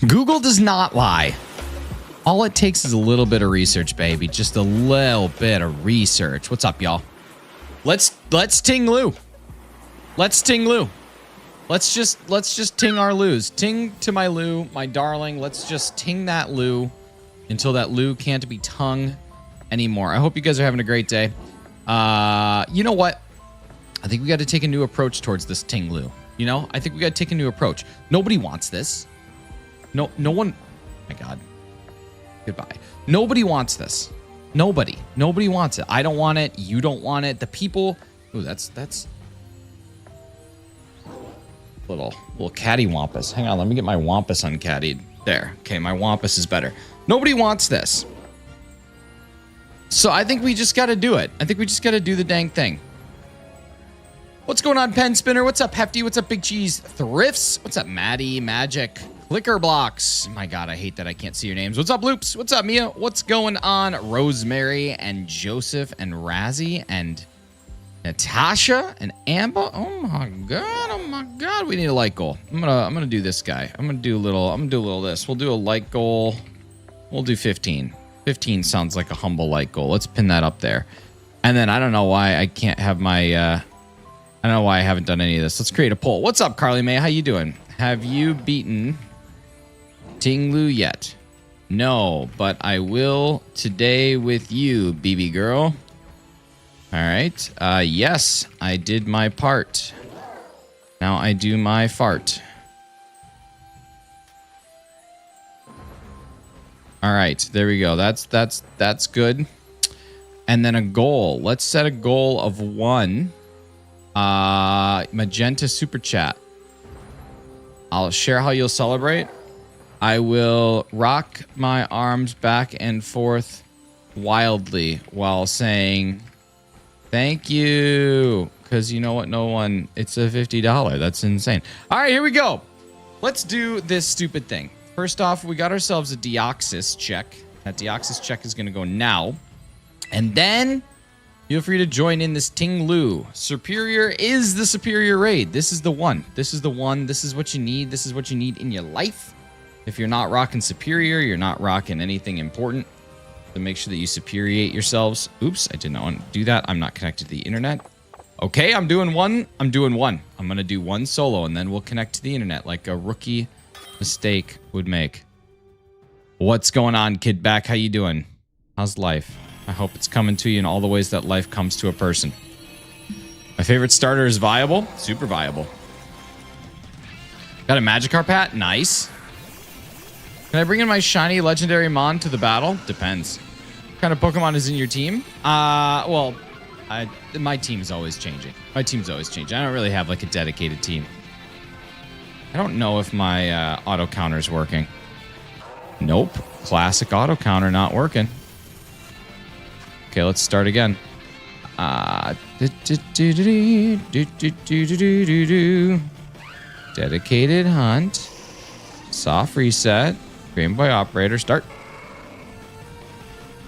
Google does not lie. All it takes is a little bit of research, baby. Just a little bit of research. What's up, y'all? Let's Ting-Lu. Let's Ting-Lu. Let's just ting our Lus. Ting to my Lu, my darling. Let's just ting that Lu until that Lu can't be tongue anymore. I hope you guys are having a great day. You know what? I think we got to take a new approach towards this Ting-Lu. You know, I think we got to take a new approach. Nobody wants this. No one. My God. Goodbye. Nobody wants this. Nobody wants it. I don't want it. You don't want it. The people. Ooh, that's little cattywampus. Hang on, let me get my wampus uncattied. There. Okay, my wampus is better. Nobody wants this. So I think we just got to do it. I think we just got to do the dang thing. What's going on, Pen Spinner? What's up, Hefty? What's up, Big Cheese? Thrifts? What's up, Maddie? Magic? Clicker Blocks. My God, I hate that I can't see your names. What's up, Loops? What's up, Mia? What's going on, Rosemary and Joseph and Razzie and Natasha and Amber? Oh my God, we need a light goal. I'm gonna do this guy. I'm gonna do a little this. We'll do a light goal. We'll do 15. 15 sounds like a humble light goal. Let's pin that up there. And then I don't know why I can't have my I don't know why I haven't done any of this. Let's create a poll. What's up, Carly May? How you doing? Have you beaten Ting-Lu yet? No, but I will today with you, BB girl. All right. Yes, I did my part. Now I do my fart. All right, there we go. That's good. And then a goal. Let's set a goal of 1. Magenta super chat. I'll share how you'll celebrate. I will rock my arms back and forth wildly while saying thank you. Because you know what? No one, it's a $50. That's insane. All right, here we go. Let's do this stupid thing. First off, we got ourselves a Deoxys check. That Deoxys check is going to go now. And then feel free to join in this Ting-Lu. Superior is the superior raid. This is the one. This is the one. This is what you need. This is what you need in your life. If you're not rocking superior, you're not rocking anything important. So make sure that you superiate yourselves. Oops, I did not want to do that. I'm not connected to the internet. Okay, I'm doing one. I'm going to do one solo, and then we'll connect to the internet like a rookie mistake would make. What's going on, Kid Back? How you doing? How's life? I hope it's coming to you in all the ways that life comes to a person. My favorite starter is Viable. Super Viable. Got a Magikarp hat? Nice. Can I bring in my shiny legendary Mon to the battle? Depends. What kind of Pokemon is in your team? Well, my team's always changing. I don't really have like a dedicated team. I don't know if my auto counter's working. Nope. Classic auto counter not working. Okay, let's start again. Dedicated hunt. Soft reset. Game Boy operator. Start.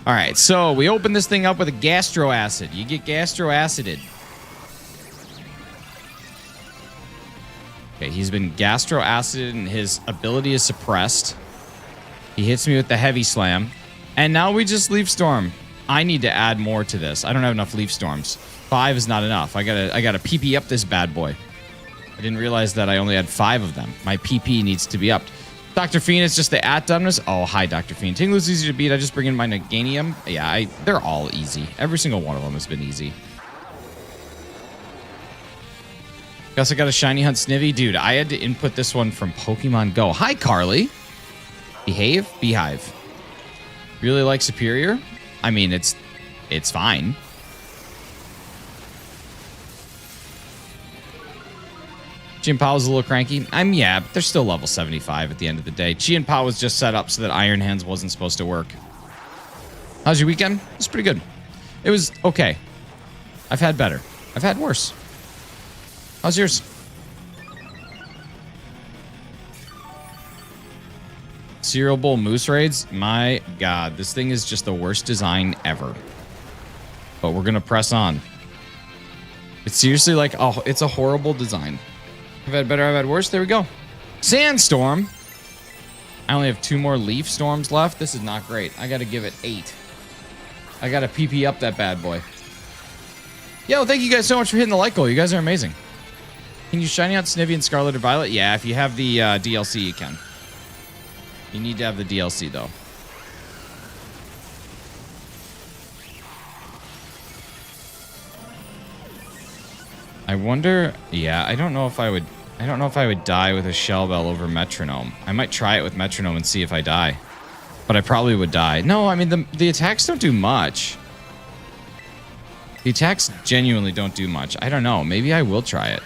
All right, so we open this thing up with a gastro acid. You get gastro acided. Okay, he's been gastro acided and his ability is suppressed. He hits me with the heavy slam. And now we just Leaf Storm. I need to add more to this. I don't have enough Leaf Storms. 5 is not enough. I gotta PP up this bad boy. I didn't realize that I only had 5 of them. My PP needs to be upped. Dr. Fiend is just the at dumbness. Oh, hi, Dr. Fiend. Ting-Lu's easy to beat. I just bring in my Naganium. Yeah, they're all easy. Every single one of them has been easy. Guess I got a shiny hunt Snivy. Dude, I had to input this one from Pokemon Go. Hi, Carly. Behave? Beehive. Really like Superior? I mean, it's fine. Chi and Pao was a little cranky. Yeah, but they're still level 75 at the end of the day. Chi and Pao was just set up so that Iron Hands wasn't supposed to work. How's your weekend? It was pretty good. It was okay. I've had better. I've had worse. How's yours? Cereal Bowl Moose Raids? My God, this thing is just the worst design ever. But we're going to press on. It's seriously like, oh, it's a horrible design. I've had better, I've had worse. There we go. Sandstorm. I only have 2 more Leaf Storms left. This is not great. I got to give it 8. I got to PP up that bad boy. Yo, thank you guys so much for hitting the like goal. You guys are amazing. Can you shiny out Snivy and Scarlet or Violet? Yeah, if you have the DLC, you can. You need to have the DLC, though. I wonder... Yeah, I don't know if I would die with a Shell Bell over Metronome. I might try it with Metronome and see if I die. But I probably would die. No, I mean, the attacks don't do much. The attacks genuinely don't do much. I don't know. Maybe I will try it.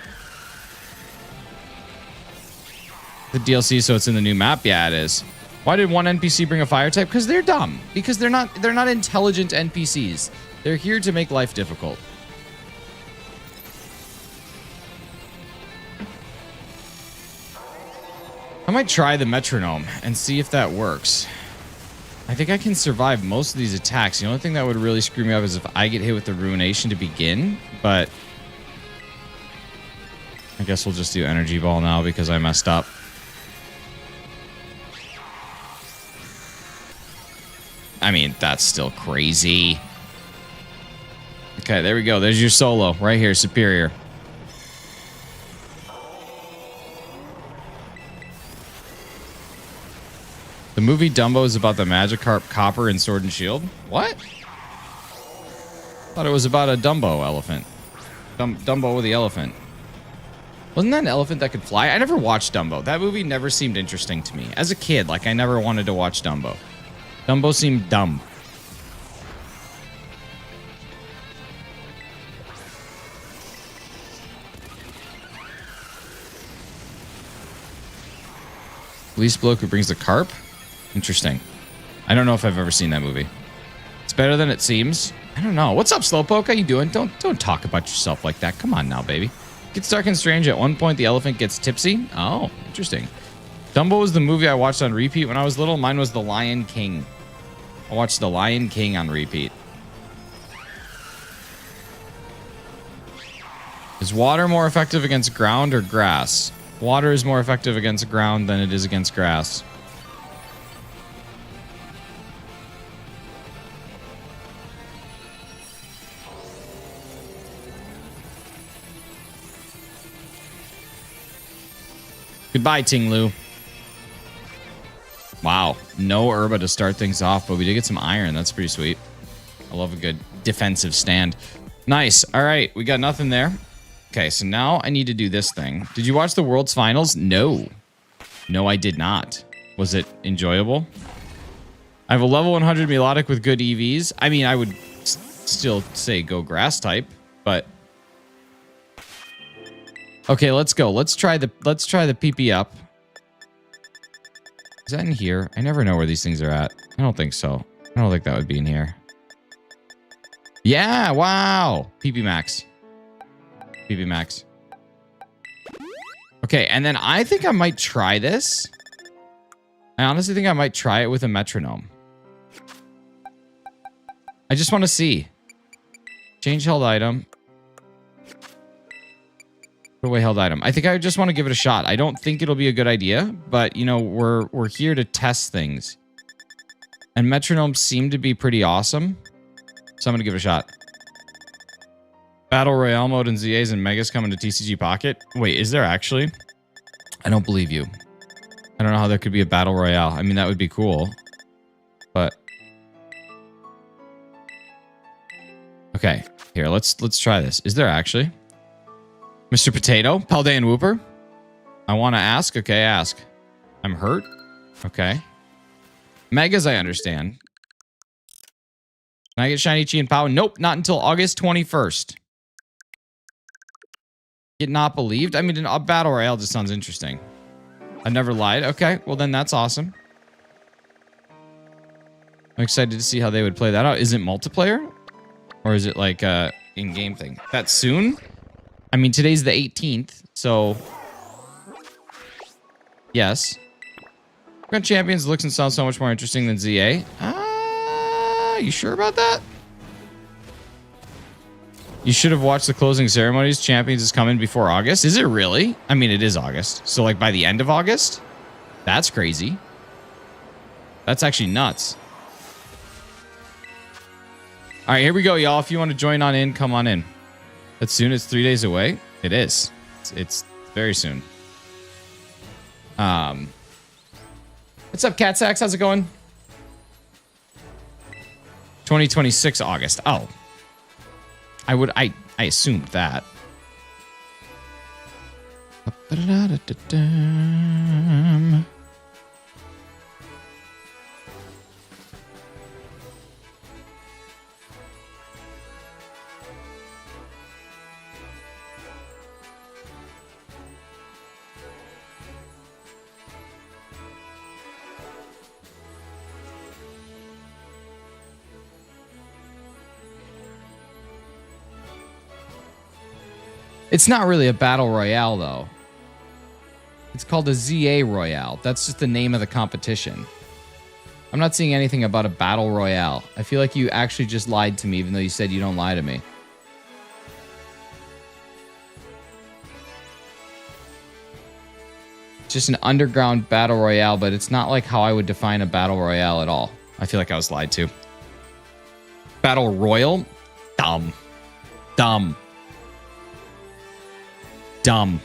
The DLC, so it's in the new map? Yeah, it is. Why did one NPC bring a fire type? Because they're dumb. Because they're not intelligent NPCs. They're here to make life difficult. I might try the Metronome and see if that works. I think I can survive most of these attacks. The only thing that would really screw me up is if I get hit with the Ruination to begin, but I guess we'll just do Energy Ball now because I messed up. I mean, that's still crazy. Okay, there we go. There's your solo right here, Superior. The movie Dumbo is about the Magikarp, Copper, and Sword and Shield? What? Thought it was about a Dumbo elephant. Dumbo the elephant. Wasn't that an elephant that could fly? I never watched Dumbo. That movie never seemed interesting to me. As a kid, like, I never wanted to watch Dumbo. Dumbo seemed dumb. Police bloke who brings the carp? Interesting. I don't know if I've ever seen that movie. It's better than it seems. I don't know. What's up, Slowpoke? How you doing? Don't talk about yourself like that. Come on now, baby. Gets dark and strange. At one point, the elephant gets tipsy. Oh, interesting. Dumbo was the movie I watched on repeat when I was little. Mine was The Lion King. I watched The Lion King on repeat. Is water more effective against ground or grass? Water is more effective against ground than it is against grass. Goodbye, Ting-Lu. Wow, no Herba to start things off, but we did get some iron. That's pretty sweet. I love a good defensive stand. Nice. All right, we got nothing there. Okay, so now I need to do this thing. Did you watch the World's Finals? No. No, I did not. Was it enjoyable? I have a level 100 Melodic with good EVs. I mean, I would still say go grass type, but... Okay, let's go. Let's try the PP up. Is that in here? I never know where these things are at. I don't think so. I don't think that would be in here. Yeah, wow. PP max. PP max. Okay, and then I think I might try this. I honestly think I might try it with a metronome. I just want to see. Change held item. Put away held item. I think I just want to give it a shot. I don't think it'll be a good idea, but you know, we're here to test things. And metronomes seem to be pretty awesome. So I'm gonna give it a shot. Battle Royale mode and ZAs and Megas coming to TCG Pocket. Wait, is there actually? I don't believe you. I don't know how there could be a Battle Royale. I mean, that would be cool. But okay, here, let's try this. Is there actually? Mr. Potato, Paldean Whooper. I want to ask. Okay, ask. I'm hurt. Okay. Megas, I understand. Can I get Shiny Chi and Pow? Nope, not until August 21st. Get not believed? I mean, a Battle Royale just sounds interesting. I've never lied. Okay, well then that's awesome. I'm excited to see how they would play that out. Is it multiplayer? Or is it like a in-game thing? That's soon? I mean, today's the 18th, so... Yes. Grand Champions looks and sounds so much more interesting than ZA. You sure about that? You should have watched the closing ceremonies. Champions is coming before August. Is it really? I mean, it is August. So, like, by the end of August? That's crazy. That's actually nuts. All right, here we go, y'all. If you want to join on in, come on in. As soon as 3 days away. It is. It's very soon. What's up, Cat Sacks? How's it going? 2026 August. Oh. I assumed that. It's not really a battle royale, though. It's called a ZA Royale. That's just the name of the competition. I'm not seeing anything about a battle royale. I feel like you actually just lied to me, even though you said you don't lie to me. It's just an underground battle royale, but it's not like how I would define a battle royale at all. I feel like I was lied to. Battle royal? Dumb. Dumb. Dumb.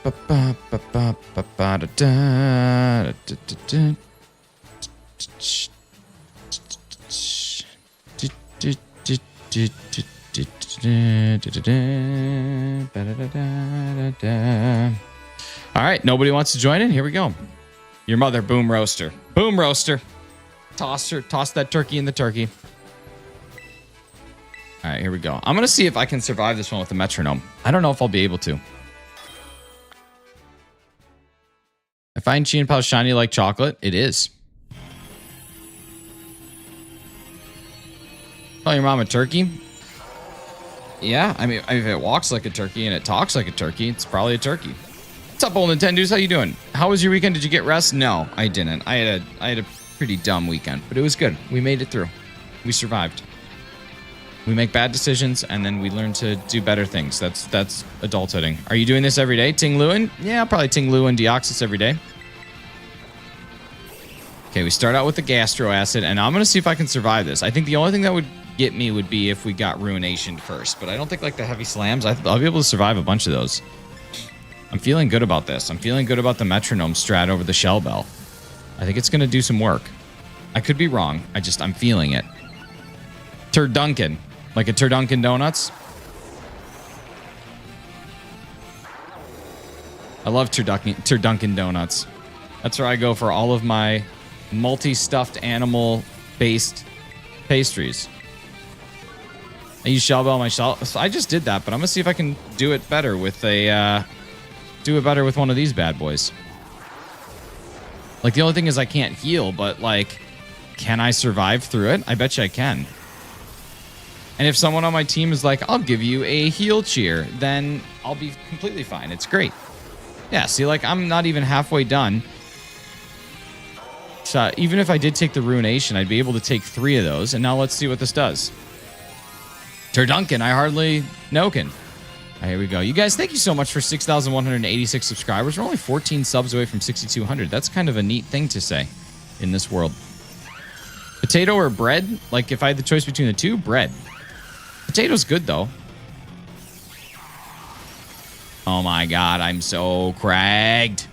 All right, nobody wants to join in. Here we go. Your mother, boom roaster. Boom roaster. Toss that turkey in the turkey. All right, here we go. I'm going to see if I can survive this one with the metronome. I don't know if I'll be able to. I find Chi and Pao shiny like chocolate. It is. Call your mom a turkey? Yeah, I mean, if it walks like a turkey and it talks like a turkey, it's probably a turkey. What's up, old Nintendos? How you doing? How was your weekend? Did you get rest? No, I didn't. I had a pretty dumb weekend, but it was good. We made it through. We survived. We make bad decisions, and then we learn to do better things. That's adulthooding. Are you doing this every day? Ting-Lu? Yeah, probably Ting-Lu and Deoxys every day. Okay, we start out with the gastro acid, and I'm going to see if I can survive this. I think the only thing that would get me would be if we got ruination first, but I don't think like the heavy slams. I'll be able to survive a bunch of those. I'm feeling good about this. I'm feeling good about the metronome strat over the shell bell. I think it's going to do some work. I could be wrong. I'm feeling it. Turduncan. Like a Turduncan Donuts. I love Turduncan Donuts. That's where I go for all of my multi-stuffed animal-based pastries. I use shell bell myself. I just did that, but I'm gonna see if I can do it better with with one of these bad boys. Like the only thing is I can't heal, but like, can I survive through it? I bet you I can. And if someone on my team is like, I'll give you a heal cheer, then I'll be completely fine. It's great. Yeah, see, like, I'm not even halfway done. So even if I did take the ruination, I'd be able to take 3 of those. And now let's see what this does. Turduncan, I hardly know can. Here we go. You guys, thank you so much for 6,186 subscribers. We're only 14 subs away from 6,200. That's kind of a neat thing to say in this world. Potato or bread? Like, if I had the choice between the two, bread. Potato's good, though. Oh, my God. I'm so cragged.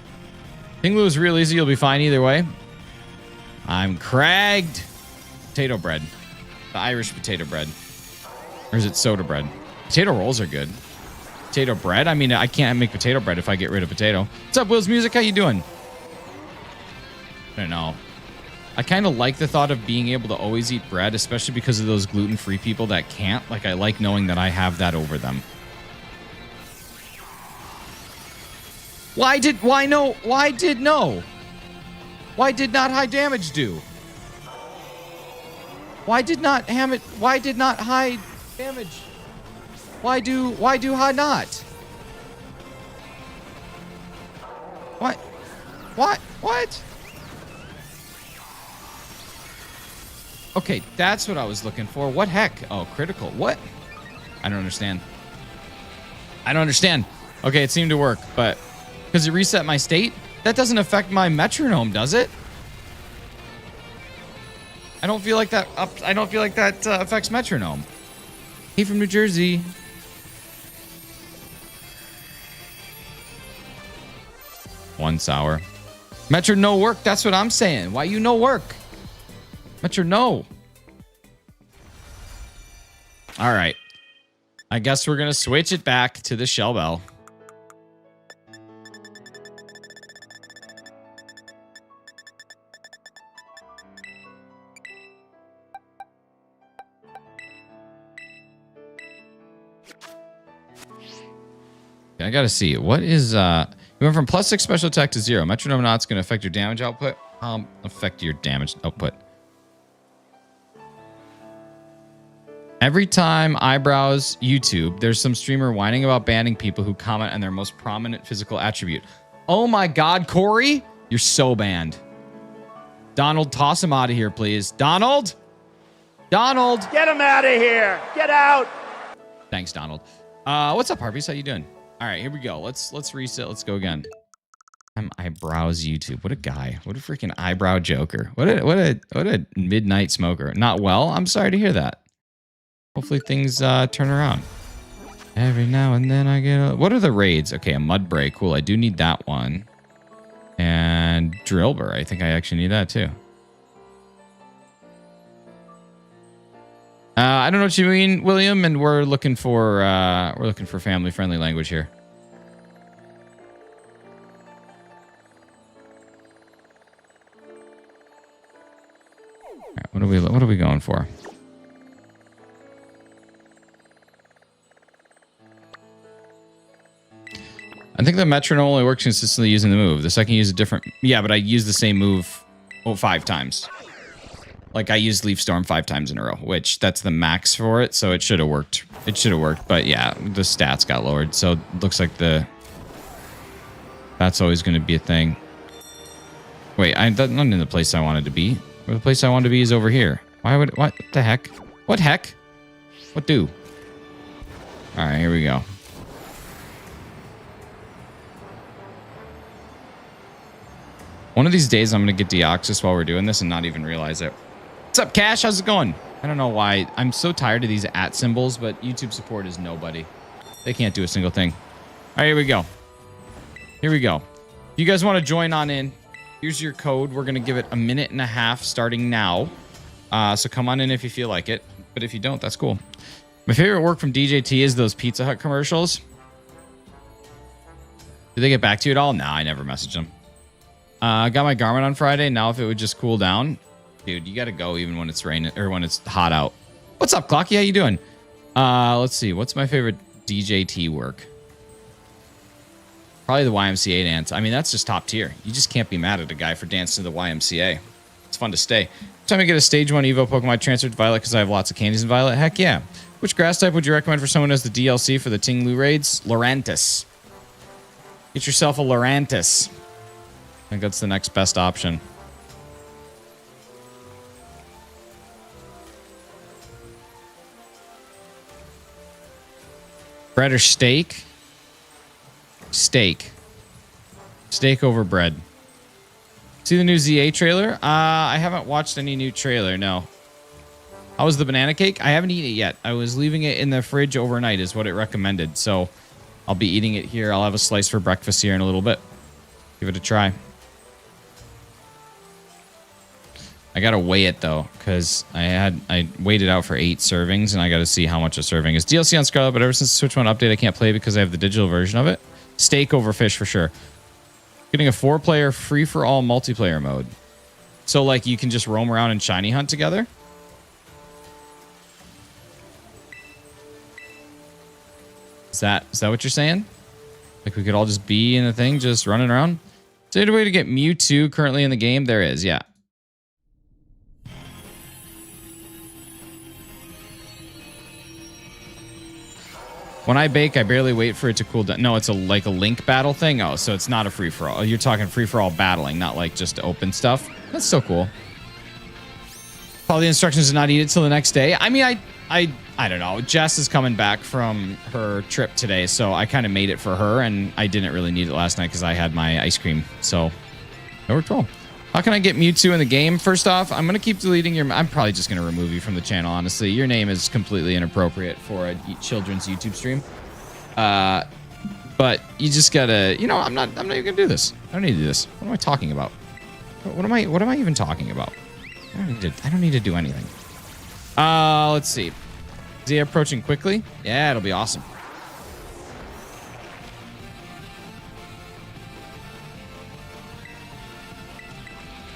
Ting-Lu is real easy. You'll be fine either way. I'm cragged. Potato bread. The Irish potato bread. Or is it soda bread? Potato rolls are good. Potato bread? I mean, I can't make potato bread if I get rid of potato. What's up, Will's Music? How you doing? I don't know. I kind of like the thought of being able to always eat bread, especially because of those gluten-free people that can't. Like, I like knowing that I have that over them. Why did not high damage do? Why did not high damage? Why do high not? What? Okay, that's what I was looking for. What heck? Oh, critical. What? I don't understand. Okay, it seemed to work, but because it reset my state, That doesn't affect my metronome, does it? I don't feel like that affects metronome. He from New Jersey. One sour. Metro no work. That's what I'm saying. Why you no work? Metro no. All right. I guess we're going to switch it back to the Shell Bell. I got to see. What is... You went from +6 special attack to 0. Metronome not's going to affect your damage output. Affect your damage output. Every time I browse YouTube, there's some streamer whining about banning people who comment on their most prominent physical attribute. Oh my God, Corey, you're so banned. Donald, toss him out of here, please. Donald? Donald! Get him out of here! Get out! Thanks, Donald. What's up, Harpies? How you doing? All right, here we go. Let's reset. Let's go again. I browse YouTube. What a guy. What a freaking eyebrow joker. What a midnight smoker. Not well. I'm sorry to hear that. Hopefully things turn around. Every now and then I get a... What are the raids? Okay, a mud break. Cool. I do need that one. And Drillbur. I think I actually need that too. I don't know what you mean, William, and we're looking for family-friendly language here. All right, what are we going for? I think the metronome only works consistently using the move. The second you use a different... Yeah, but I use the same move 5 times. Like, I used Leaf Storm 5 times in a row, which that's the max for it, so it should have worked. It should have worked, but yeah, the stats got lowered, so it looks like that's always going to be a thing. Wait, I'm not in the place I wanted to be. The place I wanted to be is over here. What the heck? What heck? What do? All right, here we go. One of these days, I'm going to get Deoxys while we're doing this and not even realize it. What's up, Cash? How's it going? I don't know why. I'm so tired of these @ symbols, but YouTube support is nobody. They can't do a single thing. All right, here we go. Here we go. If you guys want to join on in, here's your code. We're going to give it 1.5 minutes starting now. So come on in if you feel like it. But if you don't, that's cool. My favorite work from DJT is those Pizza Hut commercials. Did they get back to you at all? Nah, I never messaged them. I got my Garmin on Friday. Now if it would just cool down. Dude, you got to go even when it's raining or when it's hot out. What's up, Clocky? How you doing? Let's see. What's my favorite DJT work? Probably the YMCA dance. I mean, that's just top tier. You just can't be mad at a guy for dancing to the YMCA. It's fun to stay. Every time I get a stage 1 Evo Pokemon transferred to Violet because I have lots of candies in Violet. Heck yeah. Which grass type would you recommend for someone who has the DLC for the Ting-Lu raids? Lurantis. Get yourself a Lurantis. I think that's the next best option. Bread or steak? Steak. Steak over bread. See the new ZA trailer? I haven't watched any new trailer, no. How was the banana cake? I haven't eaten it yet. I was leaving it in the fridge overnight is what it recommended. So I'll be eating it here. I'll have a slice for breakfast here in a little bit. Give it a try. I gotta weigh it though, because I weighed it out for 8 servings, and I gotta see how much a serving is. DLC on Scarlet, but ever since the Switch 1 update, I can't play because I have the digital version of it. Steak over fish for sure. Getting a 4-player free-for-all multiplayer mode. So like you can just roam around and shiny hunt together. Is that what you're saying? Like we could all just be in the thing, just running around? Is there a way to get Mewtwo currently in the game? There is, yeah. When I bake, I barely wait for it to cool down. No, it's like a link battle thing. Oh, so it's not a free-for-all. You're talking free-for-all battling, not like just open stuff. That's so cool. Follow the instructions to not eat it till the next day. I mean, I don't know. Jess is coming back from her trip today, so I kind of made it for her, and I didn't really need it last night because I had my ice cream. So it worked well. How can I get Mewtwo in the game? First off, I'm going to keep deleting your... I'm probably just going to remove you from the channel, honestly. Your name is completely inappropriate for a children's YouTube stream. But you just got to... You know, I'm not even going to do this. I don't need to do this. What am I talking about? What am I even talking about? I don't need to do anything. Let's see. Is he approaching quickly? Yeah, it'll be awesome.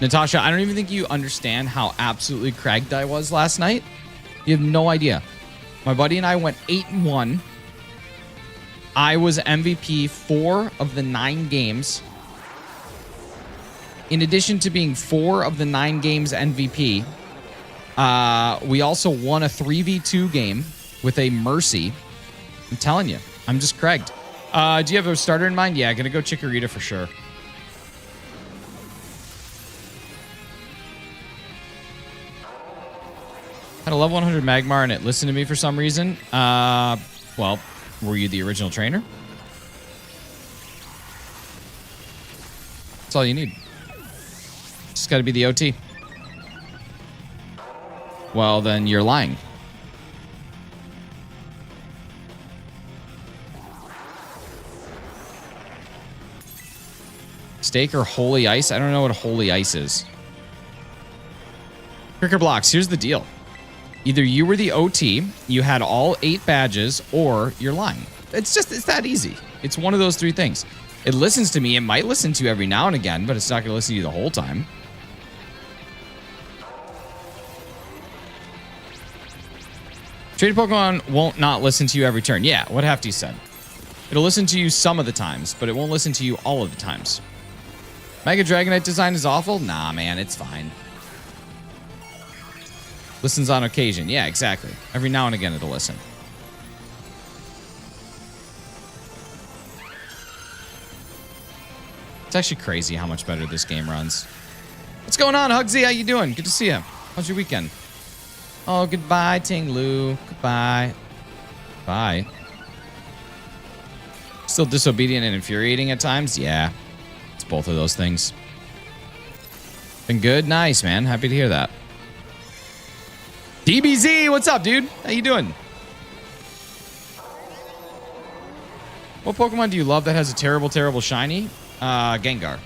Natasha, I don't even think you understand how absolutely cragged I was last night. You have no idea. My buddy and I went 8-1. I was MVP 4 of the 9 games. In addition to being 4 of the 9 games MVP, we also won a 3v2 game with a Mercy. I'm telling you, I'm just cragged. Do you have a starter in mind? Yeah, gonna go Chikorita for sure. Had a level 100 Magmar and it listened to me for some reason. Well, were you the original trainer? That's all you need. Just got to be the OT. Well, then you're lying. Steak or Holy Ice? I don't know what Holy Ice is. Cricker Blocks, here's the deal. Either you were the OT, you had all 8 badges, or you're lying. It's that easy. It's one of those 3 things. It listens to me. It might listen to you every now and again, but it's not going to listen to you the whole time. Traded Pokemon won't not listen to you every turn. Yeah, what Hefty said. It'll listen to you some of the times, but it won't listen to you all of the times. Mega Dragonite design is awful? Nah, man, it's fine. Listens on occasion. Yeah, exactly. Every now and again it'll listen. It's actually crazy how much better this game runs. What's going on, Hugsy? How you doing? Good to see you. How's your weekend? Oh, goodbye, Ting-Lu. Goodbye. Bye. Still disobedient and infuriating at times? Yeah. It's both of those things. Been good? Nice, man. Happy to hear that. DBZ, what's up, dude? How you doing? What Pokemon do you love that has a terrible, terrible shiny? Gengar.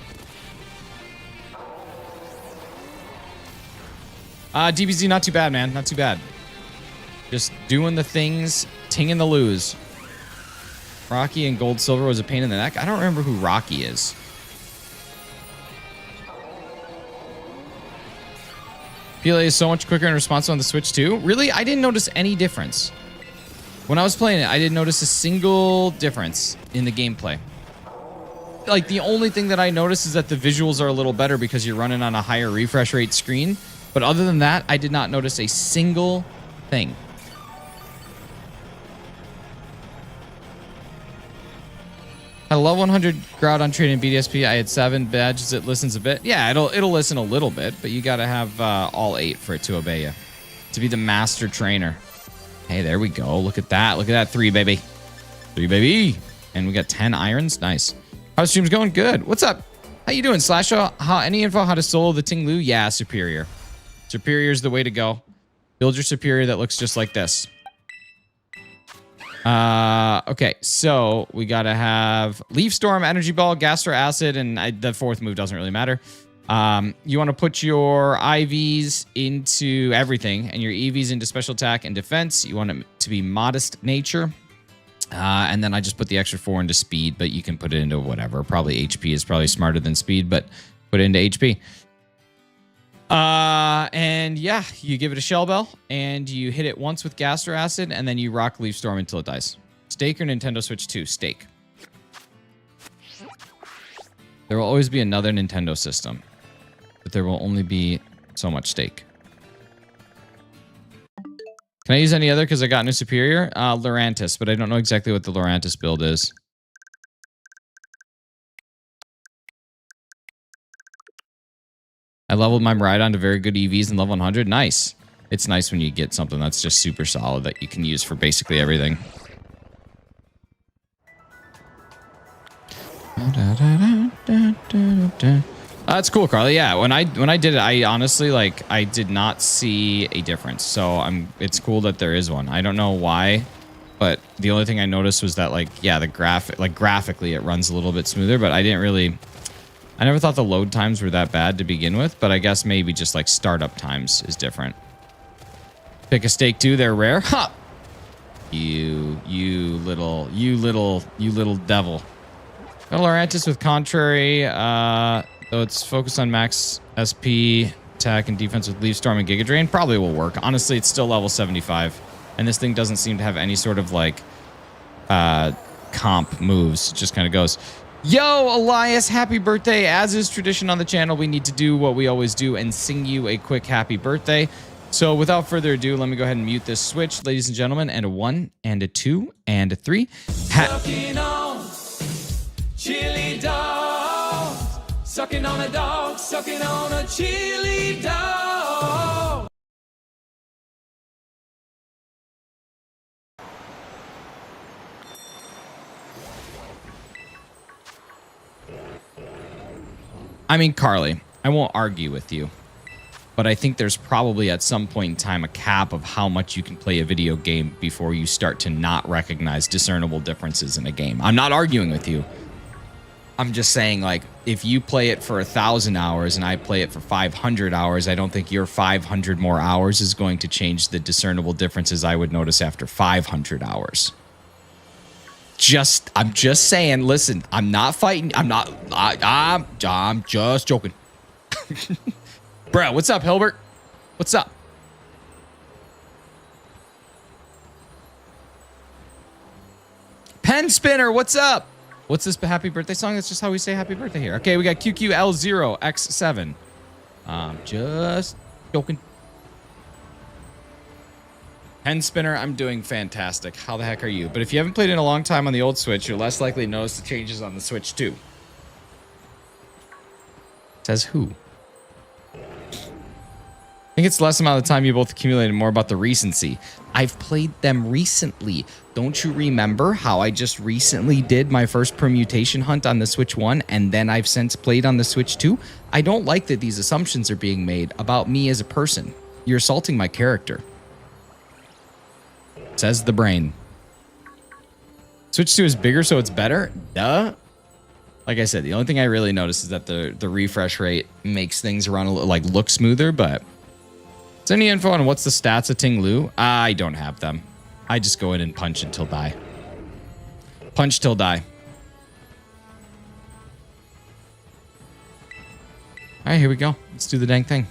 DBZ, not too bad, man. Not too bad. Just doing the things, tinging the loos. Rocky and Gold Silver was a pain in the neck. I don't remember who Rocky is. PLA is so much quicker and responsive on the Switch too. Really? I didn't notice any difference. When I was playing it, I didn't notice a single difference in the gameplay. Like, the only thing that I noticed is that the visuals are a little better because you're running on a higher refresh rate screen. But other than that, I did not notice a single thing. At level 100 Groudon training BDSP, I had 7 badges. It listens a bit. Yeah, it'll listen a little bit, but you got to have all 8 for it to obey you. To be the master trainer. Hey, there we go. Look at that. Look at that. 3, baby. 3, baby. And we got 10 irons. Nice. How's streams going? Good. What's up? How you doing, Slash? Any info how to solo the Ting-Lu? Yeah, Superior. Superior is the way to go. Build your Superior that looks just like this. Okay, so we gotta have Leaf Storm, Energy Ball, Gastro Acid, and the 4th move doesn't really matter. You want to put your IVs into everything and your EVs into special attack and defense. You want it to be modest nature. And then I just put the extra 4 into speed, but you can put it into whatever. Probably HP is probably smarter than speed, but put it into HP. And yeah, you give it a Shell Bell and you hit it once with Gastro Acid and then you rock Leaf Storm until it dies. Stake or Nintendo Switch 2? Stake. There will always be another Nintendo system, but there will only be so much stake. Can I use any other because I got new Superior? Lurantis, but I don't know exactly what the Lurantis build is. I leveled my Miraidon to very good EVs and level 100. Nice. It's nice when you get something that's just super solid that you can use for basically everything. That's cool, Carly. Yeah, when I did it, I honestly I did not see a difference. So it's cool that there is one. I don't know why, but the only thing I noticed was that graphically it runs a little bit smoother, but I never thought the load times were that bad to begin with, but I guess maybe just like startup times is different. Pick a stake too, they're rare. Ha! You little devil. Got Laurantis with contrary, though it's focused on max SP, attack, and defense with Leaf Storm and Giga Drain. Probably will work. Honestly, it's still level 75. And this thing doesn't seem to have any sort of like comp moves. It just kind of goes. Yo, Elias, happy birthday. As is tradition on the channel, we need to do what we always do and sing you a quick happy birthday. So without further ado, let me go ahead and mute this switch, ladies and gentlemen. And a 1, and a 2, and a 3. Sucking on chili dogs. Sucking on a dog. Sucking on a chili dog. I mean, Carly, I won't argue with you, but I think there's probably at some point in time a cap of how much you can play a video game before you start to not recognize discernible differences in a game. I'm not arguing with you. I'm just saying, like, if you play it for 1,000 hours and I play it for 500 hours, I don't think your 500 more hours is going to change the discernible differences I would notice after 500 hours. I'm just saying, listen, I'm not fighting. I'm just joking. Bro, what's up, Hilbert? What's up? Pen Spinner, what's up? What's this happy birthday song? That's just how we say happy birthday here. Okay, we got QQL0X7. Just joking. Pen Spinner, I'm doing fantastic. How the heck are you? But if you haven't played in a long time on the old Switch, you're less likely to notice the changes on the Switch too. Says who? I think it's less amount of time you both accumulated, more about the recency. I've played them recently. Don't you remember how I just recently did my first permutation hunt on the Switch 1 and then I've since played on the Switch 2? I don't like that these assumptions are being made about me as a person. You're assaulting my character. Says the brain. Switch 2 is bigger, so it's better? Duh. Like I said, the only thing I really noticed is that the refresh rate makes things run a little, like, look smoother, but... Is there any info on what's the stats of Ting-Lu? I don't have them. I just go in and punch until die. Punch till die. Alright, here we go. Let's do the dang thing.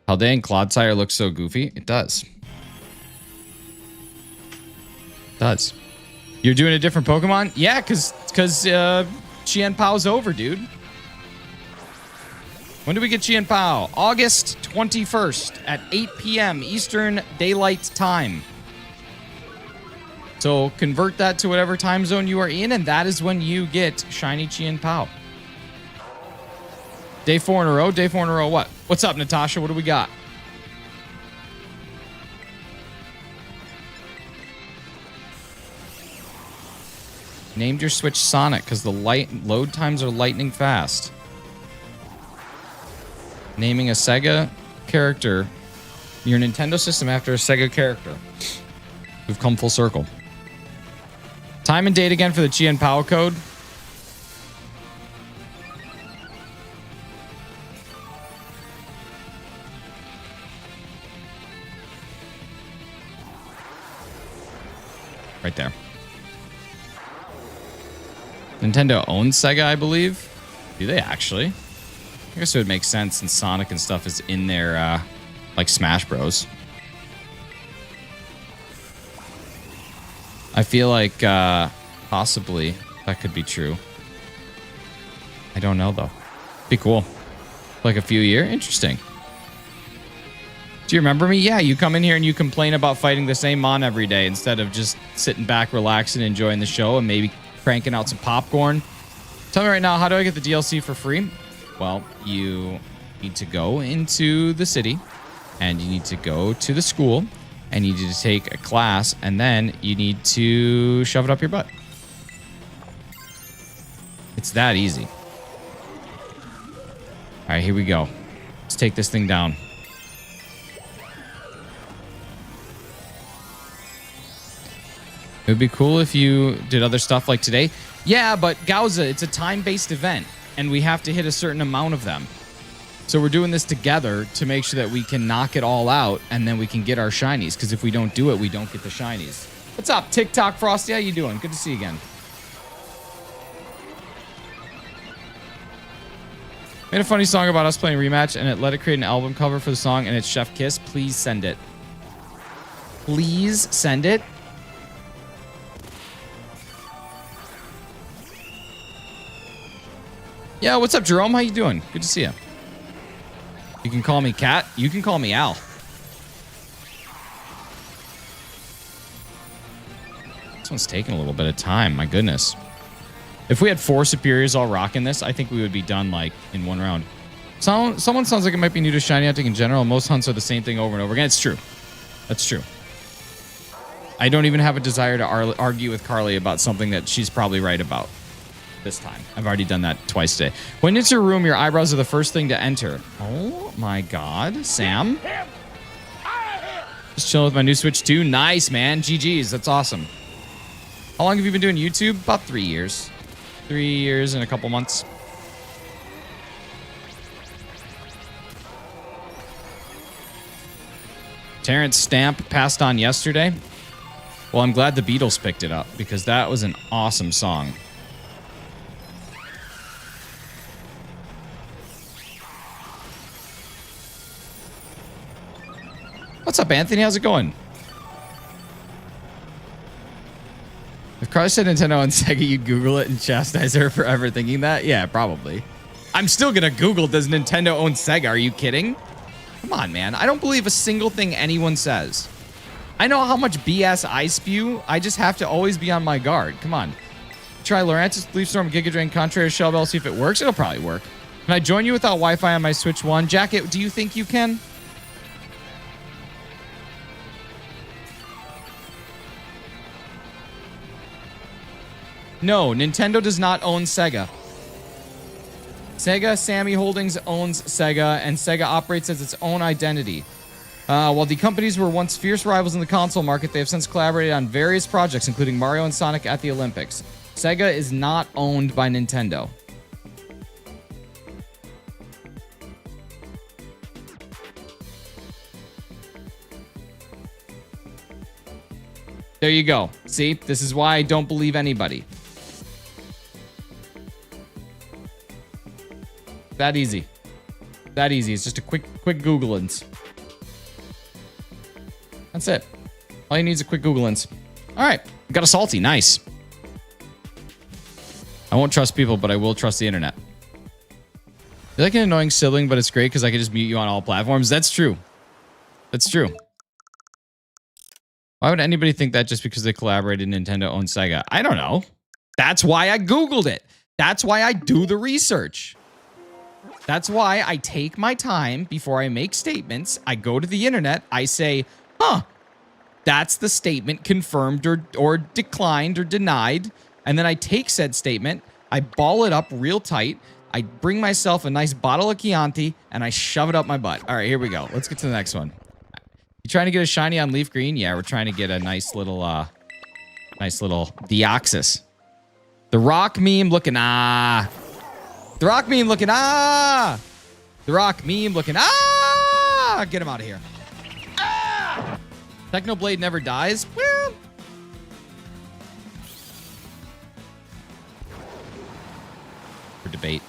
Haldane Clodsire looks so goofy. It does. It does. You're doing a different Pokemon? Yeah, because Chien Pao's over, dude. When do we get Chien Pao? August 21st at 8 p.m. Eastern Daylight Time. So convert that to whatever time zone you are in, and that is when you get Shiny Chien Pao. Day 4 in a row? Day 4 in a row what? What's up, Natasha? What do we got? Named your Switch Sonic because the load times are lightning fast. Naming a Sega character. Your Nintendo system after a Sega character. We've come full circle. Time and date again for the Chien Pao code. Right there. Nintendo owns Sega, I believe. Do they actually? I guess it would make sense since Sonic and stuff is in their, like, Smash Bros. I feel like, possibly that could be true. I don't know, though. Be cool. Like a few years? Interesting. Do you remember me? Yeah, you come in here and you complain about fighting the same mon every day instead of just sitting back, relaxing, enjoying the show, and maybe cranking out some popcorn. Tell me right now, how do I get the DLC for free? Well, you need to go into the city, and you need to go to the school, and you need to take a class, and then you need to shove it up your butt. It's that easy. All right, here we go. Let's take this thing down. It would be cool if you did other stuff like today. Yeah, but Gauza, it's a time-based event, and we have to hit a certain amount of them. So we're doing this together to make sure that we can knock it all out, and then we can get our shinies, because if we don't do it, we don't get the shinies. What's up, TikTok Frosty? How you doing? Good to see you again. Made a funny song about us playing Rematch, and it let it create an album cover for the song, and it's Chef Kiss. Please send it. Please send it. Yeah, what's up, Jerome? How you doing? Good to see you. You can call me Kat. You can call me Al. This one's taking a little bit of time. My goodness. If we had 4 superiors all rocking this, I think we would be done like in one round. Someone sounds like it might be new to shiny hunting in general. Most hunts are the same thing over and over again. It's true. That's true. I don't even have a desire to argue with Carly about something that she's probably right about. This time. I've already done that twice today. When it's your room, your eyebrows are the first thing to enter. Oh my God. Sam? Just chilling with my new Switch 2. Nice, man. GG's. That's awesome. How long have you been doing YouTube? About 3 years. 3 years and a couple months. Terrence Stamp passed on yesterday. Well, I'm glad the Beatles picked it up because that was an awesome song. What's up, Anthony? How's it going? If Carly said Nintendo and Sega, you'd Google it and chastise her for ever thinking that? Yeah, probably. I'm still going to Google, does Nintendo own Sega? Are you kidding? Come on, man. I don't believe a single thing anyone says. I know how much BS I spew. I just have to always be on my guard. Come on. Try Laurentis, Leaf Storm, Giga Drain, Contrary, Shell Bell, see if it works. It'll probably work. Can I join you without Wi-Fi on my Switch 1? Jacket, do you think you can? No, Nintendo does not own Sega. Sega Sammy Holdings owns Sega, and Sega operates as its own identity. While the companies were once fierce rivals in the console market, they have since collaborated on various projects, including Mario and Sonic at the Olympics. Sega is not owned by Nintendo. There you go. See, this is why I don't believe anybody. That easy. That easy. It's just a quick Googlins. That's it. All you need is a quick Googlins. All right. We got a salty. Nice. I won't trust people, but I will trust the internet. You're like an annoying sibling, but it's great because I can just mute you on all platforms. That's true. That's true. Why would anybody think that just because they collaborated, Nintendo owns Sega? I don't know. That's why I Googled it. That's why I do the research. That's why I take my time before I make statements. I go to the internet. I say, huh, that's the statement confirmed or declined or denied. And then I take said statement. I ball it up real tight. I bring myself a nice bottle of Chianti and I shove it up my butt. All right, here we go. Let's get to the next one. You trying to get a shiny on Leaf Green? Yeah, we're trying to get a nice little Deoxys. The Rock meme looking The Rock meme looking The Rock meme looking Get him out of here. Technoblade never dies? Well. For debate.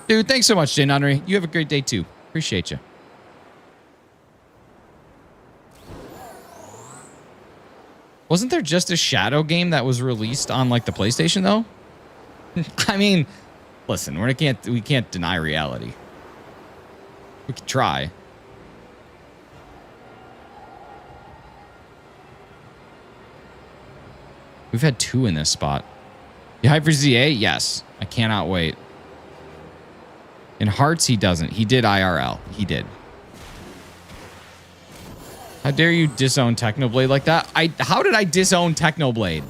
Dude, thanks so much, Jay Nunnery. You have a great day too. Appreciate you. Wasn't there just a Shadow game that was released on like the PlayStation though? I mean, listen, we can't deny reality. We could try. We've had 2 in this spot. You hype for ZA? Yes. I cannot wait. In Hearts, he doesn't. He did IRL. He did. How dare you disown Technoblade like that? How did I disown Technoblade?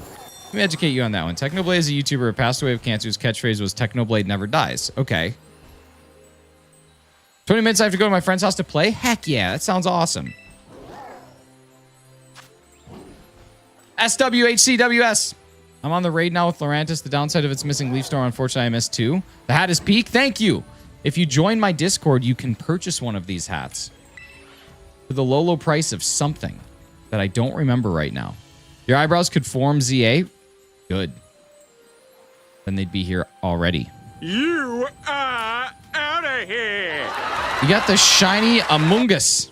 Let me educate you on that one. Technoblade is a YouTuber who passed away of cancer whose catchphrase was Technoblade never dies. Okay. 20 minutes I have to go to my friend's house to play? Heck yeah, that sounds awesome. SWHCWS. I'm on the raid now with Lorantis. The downside of its missing Leaf Store, unfortunately, I missed 2. The hat is peak. Thank you. If you join my Discord, you can purchase one of these hats for the low price of something that I don't remember right now. Your eyebrows could form ZA. Good. Then they'd be here already. You are out of here. You got the shiny Among Us.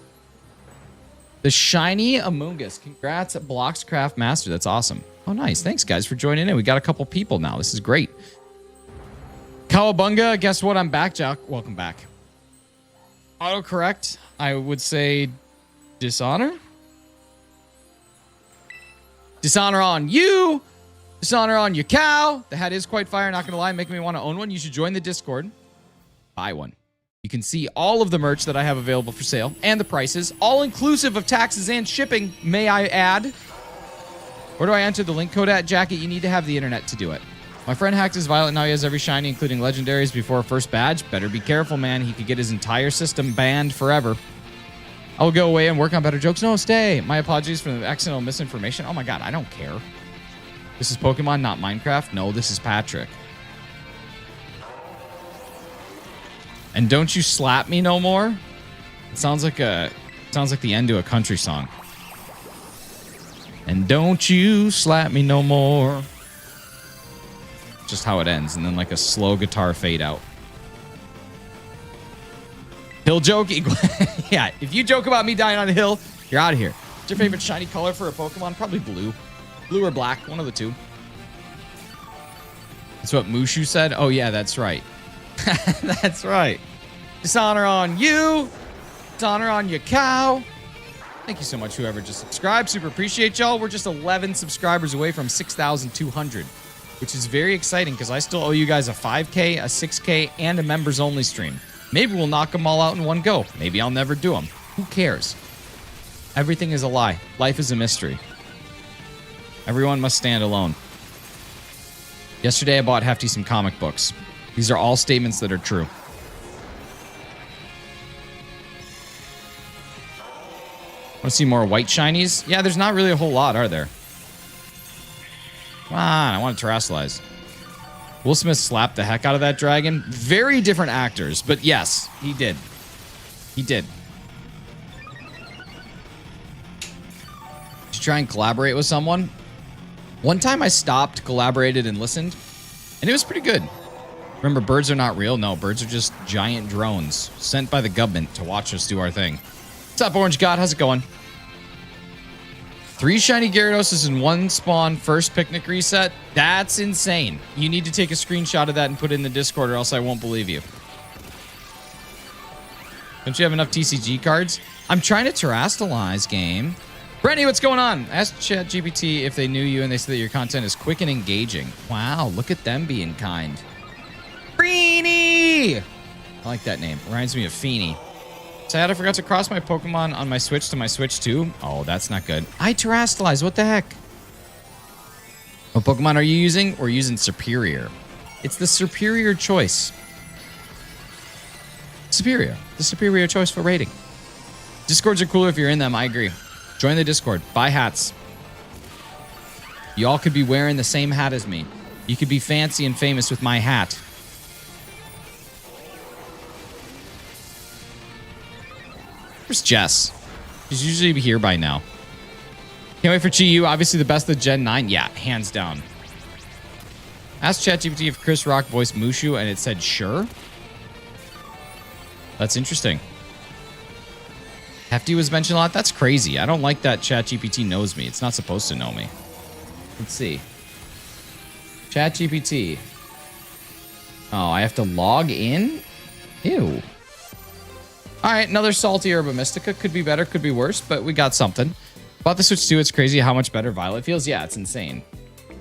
The shiny Among Us. Congrats at Bloxcraft Master. That's awesome. Oh, nice. Thanks, guys, for joining in. We got a couple people now. This is great. Kawabunga, guess what? I'm back, Jack. Welcome back. Autocorrect, I would say dishonor. Dishonor on you. Dishonor on your cow. The hat is quite fire, not going to lie, making me want to own one. You should join the Discord. Buy one. You can see all of the merch that I have available for sale and the prices, all inclusive of taxes and shipping, may I add. Where do I enter the link code at, Jacket? You need to have the internet to do it. My friend hacked his Violet. Now he has every shiny, including legendaries, before first badge. Better be careful, man. He could get his entire system banned forever. I will go away and work on better jokes. No, stay. My apologies for the accidental misinformation. Oh my god, I don't care. This is Pokemon, not Minecraft. No, this is Patrick. And don't you slap me no more. It sounds like the end to a country song. And don't you slap me no more. Just how it ends, and then like a slow guitar fade out. Hill joke equal. Yeah, if you joke about me dying on a hill, you're out of here. What's your favorite shiny color for a Pokemon? Probably blue. Blue or black, one of the two. That's what Mushu said? Oh yeah, that's right. That's right. Dishonor on you. Dishonor on your cow. Thank you so much, whoever just subscribed. Super appreciate y'all. We're just 11 subscribers away from 6,200, which is very exciting because I still owe you guys a 5K, a 6K, and a members only stream. Maybe we'll knock them all out in one go. Maybe I'll never do them. Who cares? Everything is a lie. Life is a mystery. Everyone must stand alone. Yesterday, I bought Hefty some comic books. These are all statements that are true. Want to see more white shinies? Yeah, there's not really a whole lot, are there? Come on, I want to terrestrialize. Will Smith slapped the heck out of that dragon. Very different actors, but yes, he did. He did. To try and collaborate with someone. One time I stopped, collaborated, and listened, and it was pretty good. Remember, birds are not real. No, birds are just giant drones sent by the government to watch us do our thing. What's up, Orange God? How's it going? 3 shiny Gyarados in 1 spawn first picnic reset? That's insane. You need to take a screenshot of that and put it in the Discord or else I won't believe you. Don't you have enough TCG cards? I'm trying to terrestrialize, game. Brenny, what's going on? Ask ChatGPT if they knew you and they said that your content is quick and engaging. Wow, look at them being kind. Breeny! I like that name. Reminds me of Feeny. Sad I forgot to cross my Pokemon on my Switch to my Switch 2. Oh, that's not good. I terrestrialized. What the heck? What Pokemon are you using? We're using Superior. It's the superior choice. Superior. The superior choice for rating. Discords are cooler if you're in them. I agree. Join the Discord. Buy hats. Y'all could be wearing the same hat as me. You could be fancy and famous with my hat. Where's Jess? She's usually here by now. Can't wait for Chi-Yu. Obviously the best of Gen 9. Yeah, hands down. Asked ChatGPT if Chris Rock voiced Mushu and it said sure. That's interesting. Hefty was mentioned a lot. That's crazy. I don't like that ChatGPT knows me. It's not supposed to know me. Let's see. ChatGPT. Oh, I have to log in? Ew. All right, another salty Herba Mystica. Could be better, could be worse, but we got something. Bought the Switch 2. It's crazy how much better Violet feels. Yeah, it's insane.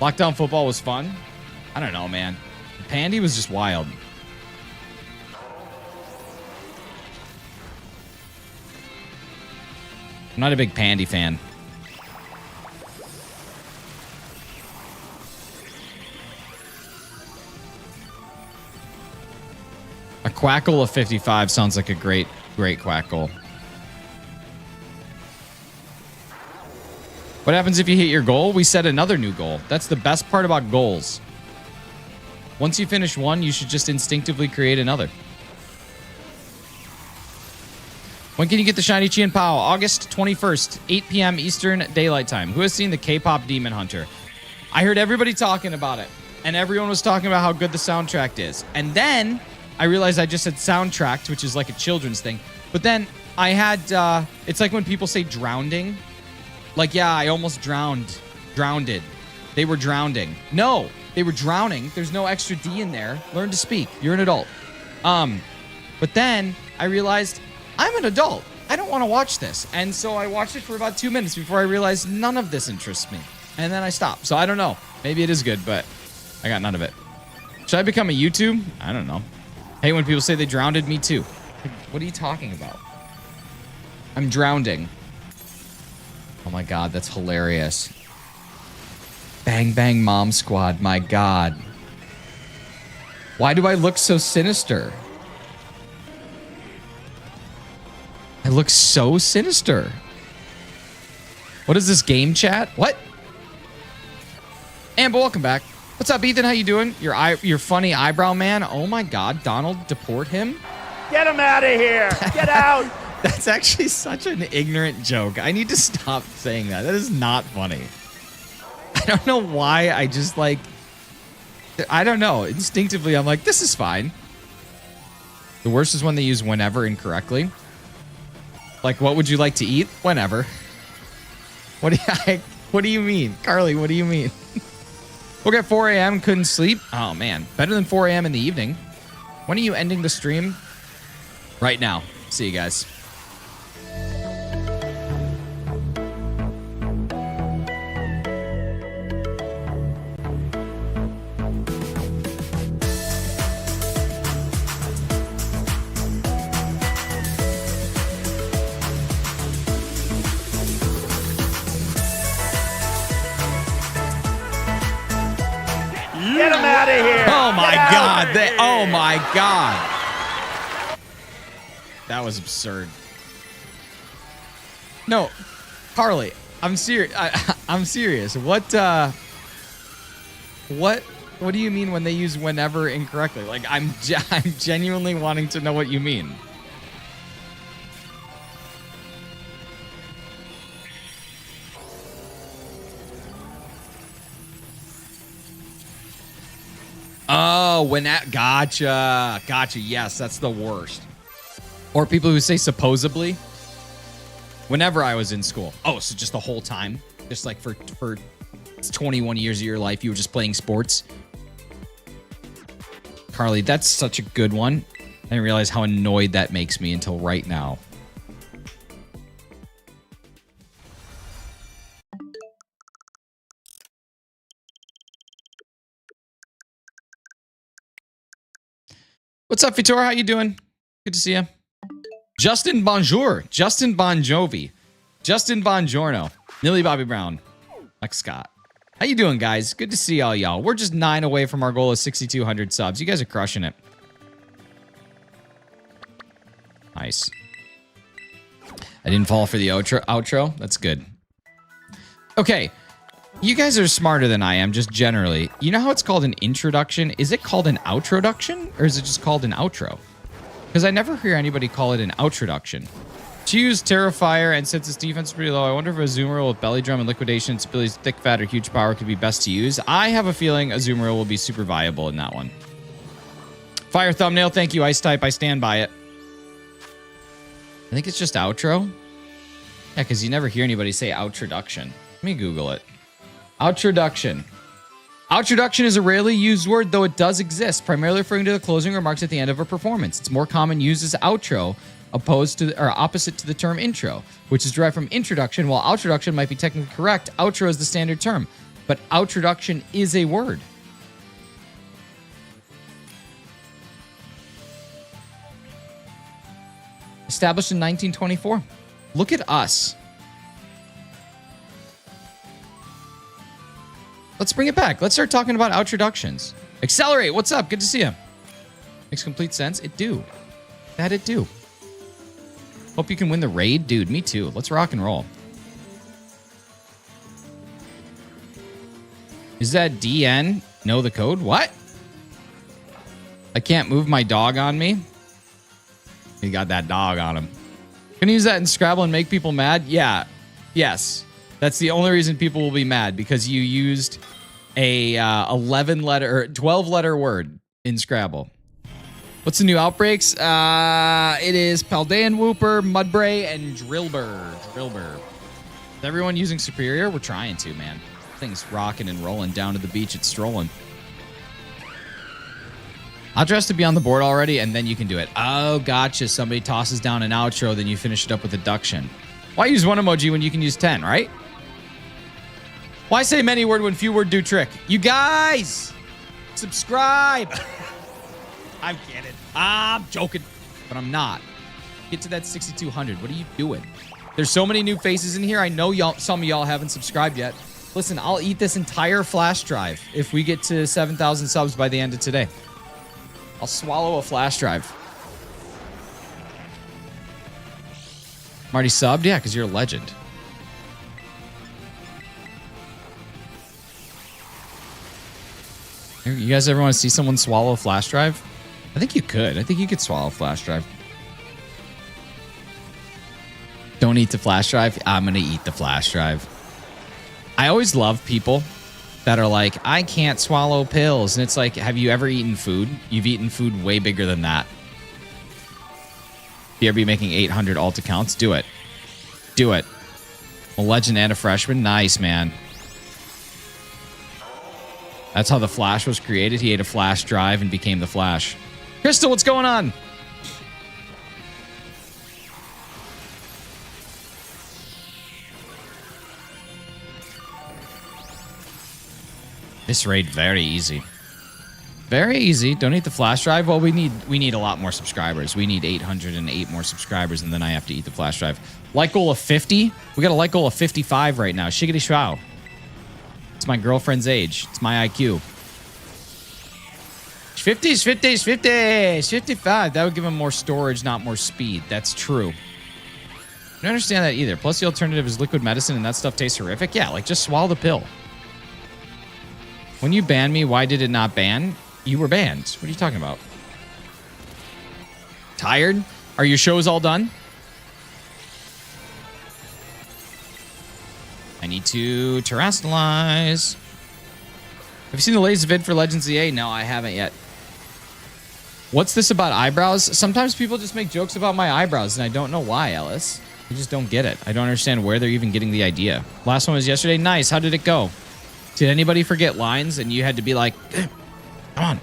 Lockdown football was fun. I don't know, man. Pandy was just wild. I'm not a big Pandy fan. A Quackle of 55 sounds like a great Quackle. What happens if you hit your goal? We set another new goal. That's the best part about goals. Once you finish one, you should just instinctively create another. When can you get the shiny Chien Pao? August 21st, 8 p.m. Eastern Daylight Time. Who has seen the K-pop Demon Hunter? I heard everybody talking about it, and everyone was talking about how good the soundtrack is. And then I realized I just said soundtracked, which is like a children's thing. But then I had, it's like when people say drowning. Like, yeah, I almost drowned. Drowned. They were drowning. No, they were drowning. There's no extra D in there. Learn to speak. You're an adult. But then I realized I'm an adult. I don't want to watch this. And so I watched it for about 2 minutes before I realized none of this interests me. And then I stopped. So I don't know. Maybe it is good, but I got none of it. Should I become a YouTube? I don't know. I hate when people say they drowned me too. What are you talking about? I'm drowning. Oh my God, that's hilarious. Bang Bang Mom Squad, my God. Why do I look so sinister? I look so sinister. What is this game chat? What? Amber, welcome back. What's up, Ethan? How you doing? Your funny eyebrow man. Oh my God, Donald, deport him. Get him out of here. Get out. That's actually such an ignorant joke. I need to stop saying that. That is not funny. I don't know why. I just like, I don't know. Instinctively, I'm like, this is fine. The worst is when they use whenever incorrectly. Like, what would you like to eat? Whenever. What do you mean? Carly, what do you mean? Woke at 4 a.m. Couldn't sleep. Oh, man. Better than 4 a.m. in the evening. When are you ending the stream? Right now. See you guys. Get him out of here. Oh my Get God. out of here. Oh my God. That was absurd. No, Carly, I'm serious. I'm serious. What do you mean when they use whenever incorrectly? Like, I'm genuinely wanting to know what you mean. Oh, gotcha. Yes, that's the worst. Or people who say supposedly. Whenever I was in school. Oh, so just the whole time? Just like for 21 years of your life, you were just playing sports? Carly, that's such a good one. I didn't realize how annoyed that makes me until right now. What's up, Vitor? How you doing? Good to see you. Justin Bonjour. Justin Bon Jovi. Justin Bongiorno. Millie Bobby Brown. Lex Scott. How you doing, guys? Good to see all y'all. We're just 9 away from our goal of 6,200 subs. You guys are crushing it. Nice. I didn't fall for the outro. That's good. Okay. You guys are smarter than I am, just generally. You know how it's called an introduction? Is it called an outroduction, or is it just called an outro? Because I never hear anybody call it an outroduction. Choose Terrifier, and since its defense is pretty low, I wonder if Azumarill with Belly Drum and Liquidation, its abilities thick, fat, or huge power could be best to use. I have a feeling Azumarill will be super viable in that one. Fire thumbnail, thank you, Ice Type. I stand by it. I think it's just outro. Yeah, because you never hear anybody say outroduction. Let me Google it. Outroduction. Outroduction is a rarely used word, though it does exist, primarily referring to the closing remarks at the end of a performance. It's more common used as outro, opposite to the term intro, which is derived from introduction. While outroduction might be technically correct, outro is the standard term, but outroduction is a word. Established in 1924. Look at us. Let's bring it back. Let's start talking about outroductions. Accelerate. What's up? Good to see you. Makes complete sense. It do. That it do. Hope you can win the raid. Dude, me too. Let's rock and roll. Is that DN? Know the code? What? I can't move my dog on me. He got that dog on him. Can you use that in Scrabble and make people mad? Yeah. Yes. That's the only reason people will be mad, because you used a 12-letter word in Scrabble. What's the new outbreaks? It is Paldean Whooper, Mudbray, and Drillbur. Is everyone using Superior? We're trying to, man. Thing's rocking and rolling down to the beach. It's strolling. I'll dress to be on the board already, and then you can do it. Oh, gotcha. Somebody tosses down an outro, then you finish it up with adduction. Why use one emoji when you can use 10, right? Why say many word when few word do trick? You guys, subscribe. I get it. I'm joking, but I'm not. Get to that 6,200. What are you doing? There's so many new faces in here. I know y'all, some of y'all haven't subscribed yet. Listen, I'll eat this entire flash drive if we get to 7,000 subs by the end of today. I'll swallow a flash drive. Marty subbed? Yeah, because you're a legend. You guys ever want to see someone swallow a flash drive? I think you could. I think you could swallow a flash drive. Don't eat the flash drive. I'm going to eat the flash drive. I always love people that are like, I can't swallow pills. And it's like, have you ever eaten food? You've eaten food way bigger than that. If you ever be making 800 alt accounts, do it. Do it. A legend and a freshman. Nice, man. That's how the Flash was created. He ate a flash drive and became the Flash. Crystal, what's going on? This raid very easy. Very easy. Don't eat the flash drive. Well, we need a lot more subscribers. We need 808 more subscribers, and then I have to eat the flash drive. Like goal of 50? We got a like goal of 55 right now. Shiggity shwow. It's my girlfriend's age. It's my IQ. 50s, 50s, 50s, 55. That would give him more storage, not more speed. That's true. I don't understand that either. Plus, the alternative is liquid medicine, and that stuff tastes horrific. Yeah, like just swallow the pill. When you banned me, why did it not ban? You were banned. What are you talking about? Tired? Are your shows all done? I need to terrestrialize. Have you seen the latest vid for Legends EA? No, I haven't yet. What's this about eyebrows? Sometimes people just make jokes about my eyebrows, and I don't know why, Ellis. I just don't get it. I don't understand where they're even getting the idea. Last one was yesterday. Nice. How did it go? Did anybody forget lines and you had to be like, come on.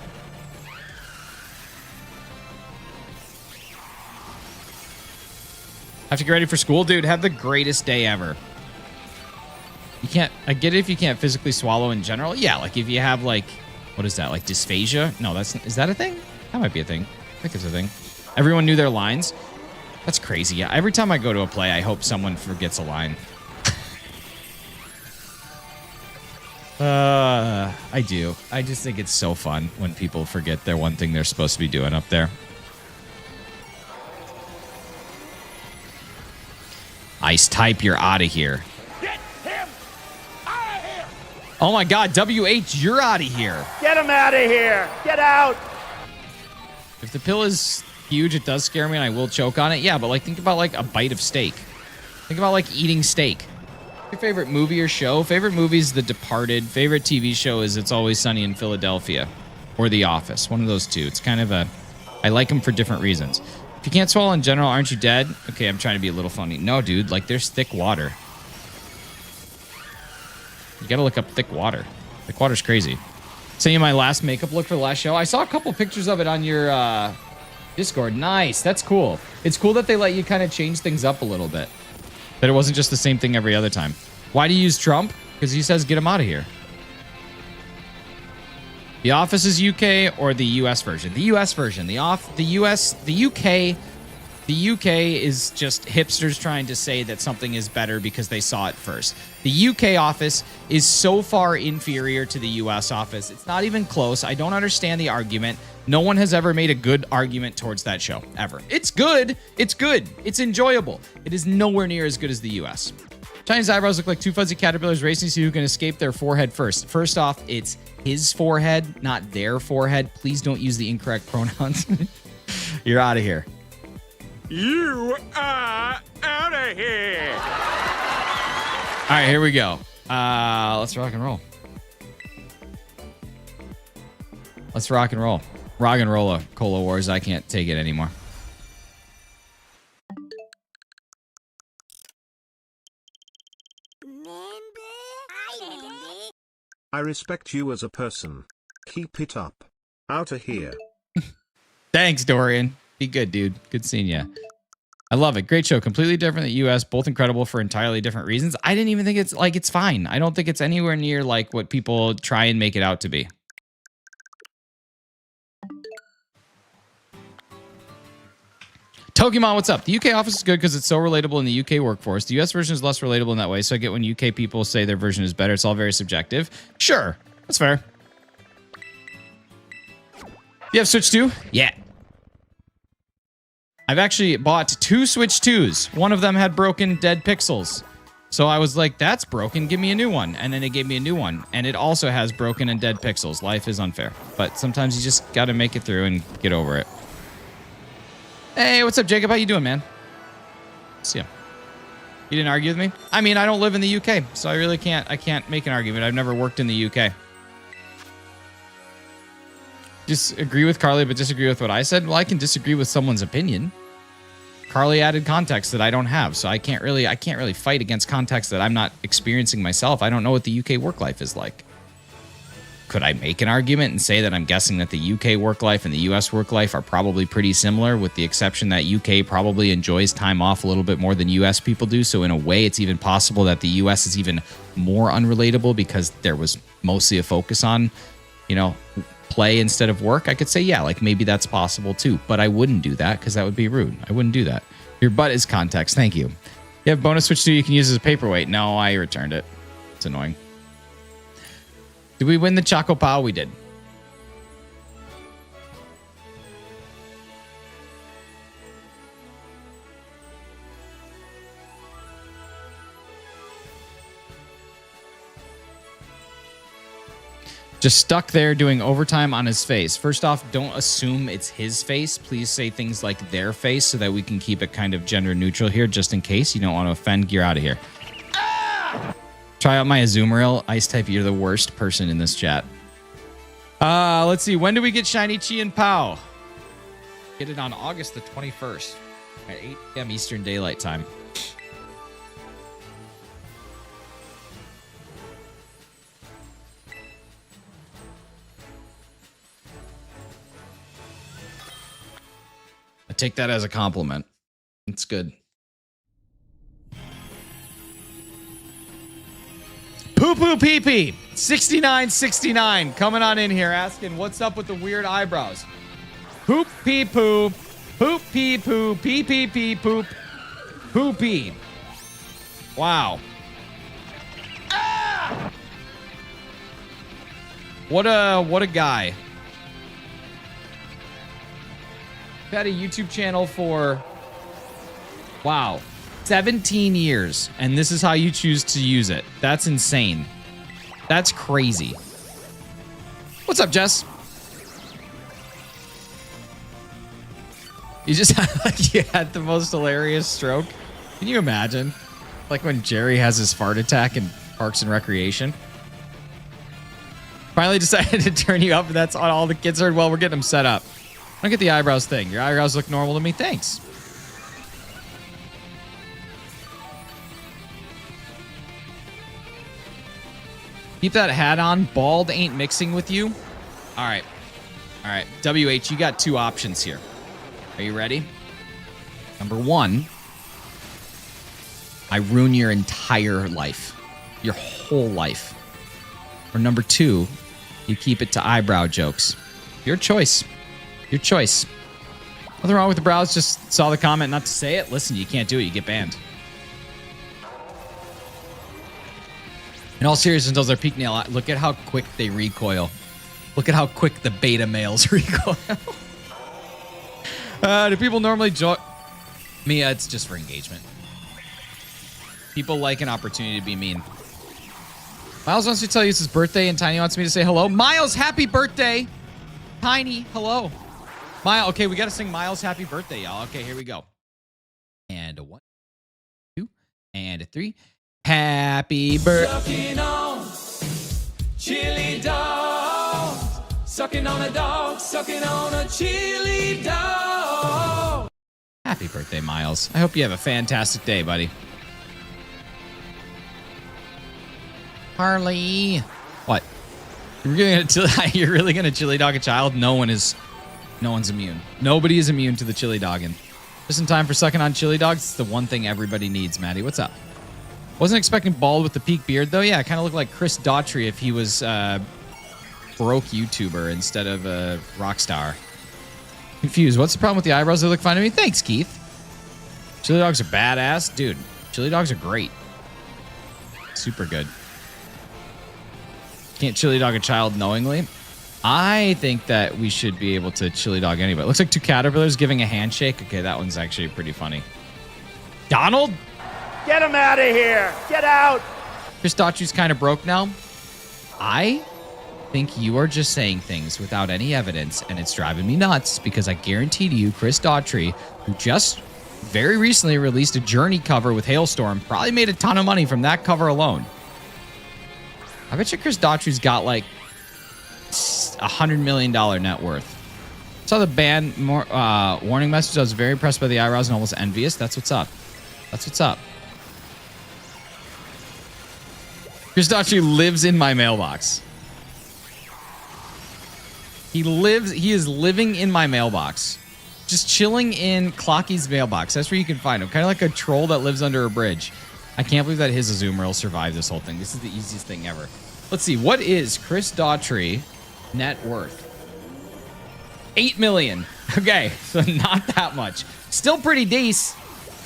Have to get ready for school? Dude, have the greatest day ever. You can't, I get it if you can't physically swallow in general. Yeah, like if you have like, what is that? Like dysphagia? No, is that a thing? That might be a thing. I think it's a thing. Everyone knew their lines. That's crazy. Yeah, every time I go to a play, I hope someone forgets a line. I do. I just think it's so fun when people forget their one thing they're supposed to be doing up there. Ice type, you're out of here. Get him out of here! Oh my god, WH, you're out of here. Get him out of here! Get out! If the pill is huge, it does scare me and I will choke on it. Yeah, but like think about like a bite of steak. Think about like eating steak. Your favorite movie or show? Favorite movie is The Departed. Favorite TV show is It's Always Sunny in Philadelphia or The Office. One of those two. It's kind of a... I like them for different reasons. If you can't swallow in general, aren't you dead? Okay, I'm trying to be a little funny. No, dude. Like, there's thick water. You gotta look up thick water. Thick water's crazy. Send you my last makeup look for the last show. I saw a couple pictures of it on your Discord. Nice. That's cool. It's cool that they let you kind of change things up a little bit. That it wasn't just the same thing every other time. Why do you use Trump? Because he says get him out of here. The Office is UK or the US version? The US version. The UK is just hipsters trying to say that something is better because they saw it first. The UK Office is so far inferior to the US Office. It's not even close. I don't understand the argument. No one has ever made a good argument towards that show, ever. It's good. It's good. It's enjoyable. It is nowhere near as good as the US. Chinese eyebrows look like two fuzzy caterpillars racing to see who can escape their forehead first. First off, it's his forehead, not their forehead. Please don't use the incorrect pronouns. You're out of here. You are out of here! All right, here we go. Let's rock and roll. Let's rock and roll. Rock and roll a Cola Wars. I can't take it anymore. I respect you as a person. Keep it up. Outta here. Thanks, Dorian. Be good, dude. Good seeing you. I love it. Great show. Completely different than US. Both incredible for entirely different reasons. I didn't even think it's fine. I don't think it's anywhere near like what people try and make it out to be. Pokemon, what's up? The UK office is good because it's so relatable in the UK workforce. The US version is less relatable in that way, so I get when UK people say their version is better. It's all very subjective. Sure, that's fair. You have Switch 2? Yeah. I've actually bought 2 Switch 2s. One of them had broken dead pixels. So I was like, that's broken, give me a new one. And then it gave me a new one. And it also has broken and dead pixels. Life is unfair. But sometimes you just got to make it through and get over it. Hey, what's up, Jacob? How you doing, man? See ya. You didn't argue with me? I mean, I don't live in the UK, so I really can't make an argument. I've never worked in the UK. Just agree with Carly, but disagree with what I said? Well, I can disagree with someone's opinion. Carly added context that I don't have, so I can't really fight against context that I'm not experiencing myself. I don't know what the UK work life is like. Could I make an argument and say that I'm guessing that the UK work life and the US work life are probably pretty similar, with the exception that UK probably enjoys time off a little bit more than US people do. So in a way, it's even possible that the US is even more unrelatable because there was mostly a focus on, you know, play instead of work. I could say, yeah, like maybe that's possible too, but I wouldn't do that because that would be rude. I wouldn't do that. Your butt is context. Thank you. You have bonus Switch 2 you can use as a paperweight. No, I returned it. It's annoying. Did we win the Choco Pow? We did. Just stuck there doing overtime on his face. First off, don't assume it's his face. Please say things like their face so that we can keep it kind of gender neutral here, just in case you don't want to offend. You're out of here. Try out my Azumarill. Ice type, you're the worst person in this chat. Let's see. When do we get Shiny Chi and Pow? Get it on August the 21st at 8 p.m. Eastern Daylight Time. I take that as a compliment. It's good. Poo Poo Pee Pee 6969 coming on in here asking what's up with the weird eyebrows. Poop pee poo, poop pee poo, pee pee pee poop, poo pee. Wow. Ah! What a guy. I've had a YouTube channel for, wow, 17 years, and this is how you choose to use it. That's insane. That's crazy. What's up, Jess? You just like you had the most hilarious stroke. Can you imagine? Like when Jerry has his fart attack in Parks and Recreation. Finally decided to turn you up, and that's all the kids heard. Well, we're getting them set up. I don't get the eyebrows thing. Your eyebrows look normal to me. Thanks. Keep that hat on. Bald ain't mixing with you. All right. All right. WH, you got 2 options here. Are you ready? Number 1, I ruin your entire life. Your whole life. Or number 2, you keep it to eyebrow jokes. Your choice. Your choice. Nothing wrong with the brows. Just saw the comment not to say it. Listen, you can't do it. You get banned. In all seriousness, until their peak nail, look at how quick they recoil. Look at how quick the beta males recoil. Do people normally join? Mia, it's just for engagement. People like an opportunity to be mean. Miles wants to tell you it's his birthday, and Tiny wants me to say hello. Miles, happy birthday. Tiny, hello. Miles, okay, we got to sing Miles happy birthday, y'all. Okay, here we go. And a 1, 2, and a 3. Happy birthday. Sucking on chili dogs. Sucking on a dog. Sucking on a chili dog. Happy birthday, Miles. I hope you have a fantastic day, buddy. Harley. What? You're really gonna chili dog a child? No one is No one's immune. Nobody is immune to the chili dogging. Just in time for sucking on chili dogs. It's the one thing everybody needs, Maddie. What's up? Wasn't expecting bald with the peak beard, though. Yeah, kind of looked like Chris Daughtry if he was broke YouTuber instead of a rock star. Confused. What's the problem with the eyebrows? They look fine to me. Thanks, Keith. Chili dogs are badass. Dude, chili dogs are great. Super good. Can't chili dog a child knowingly. I think that we should be able to chili dog anybody. Looks like two caterpillars giving a handshake. Okay, that one's actually pretty funny. Donald? Get him out of here! Get out! Chris Daughtry's kind of broke now. I think you are just saying things without any evidence, and it's driving me nuts because I guarantee to you, Chris Daughtry, who just very recently released a Journey cover with Hailstorm, probably made a ton of money from that cover alone. I bet you Chris Daughtry's got like $100 million net worth. Saw the ban warning message. I was very impressed by the eyebrows and almost envious. That's what's up. That's what's up. Chris Daughtry lives in my mailbox. He is living in my mailbox. Just chilling in Clocky's mailbox. That's where you can find him. Kind of like a troll that lives under a bridge. I can't believe that his Azumarill survived this whole thing. This is the easiest thing ever. Let's see. What is Chris Daughtry net worth? 8 million. Okay, so not that much. Still pretty decent.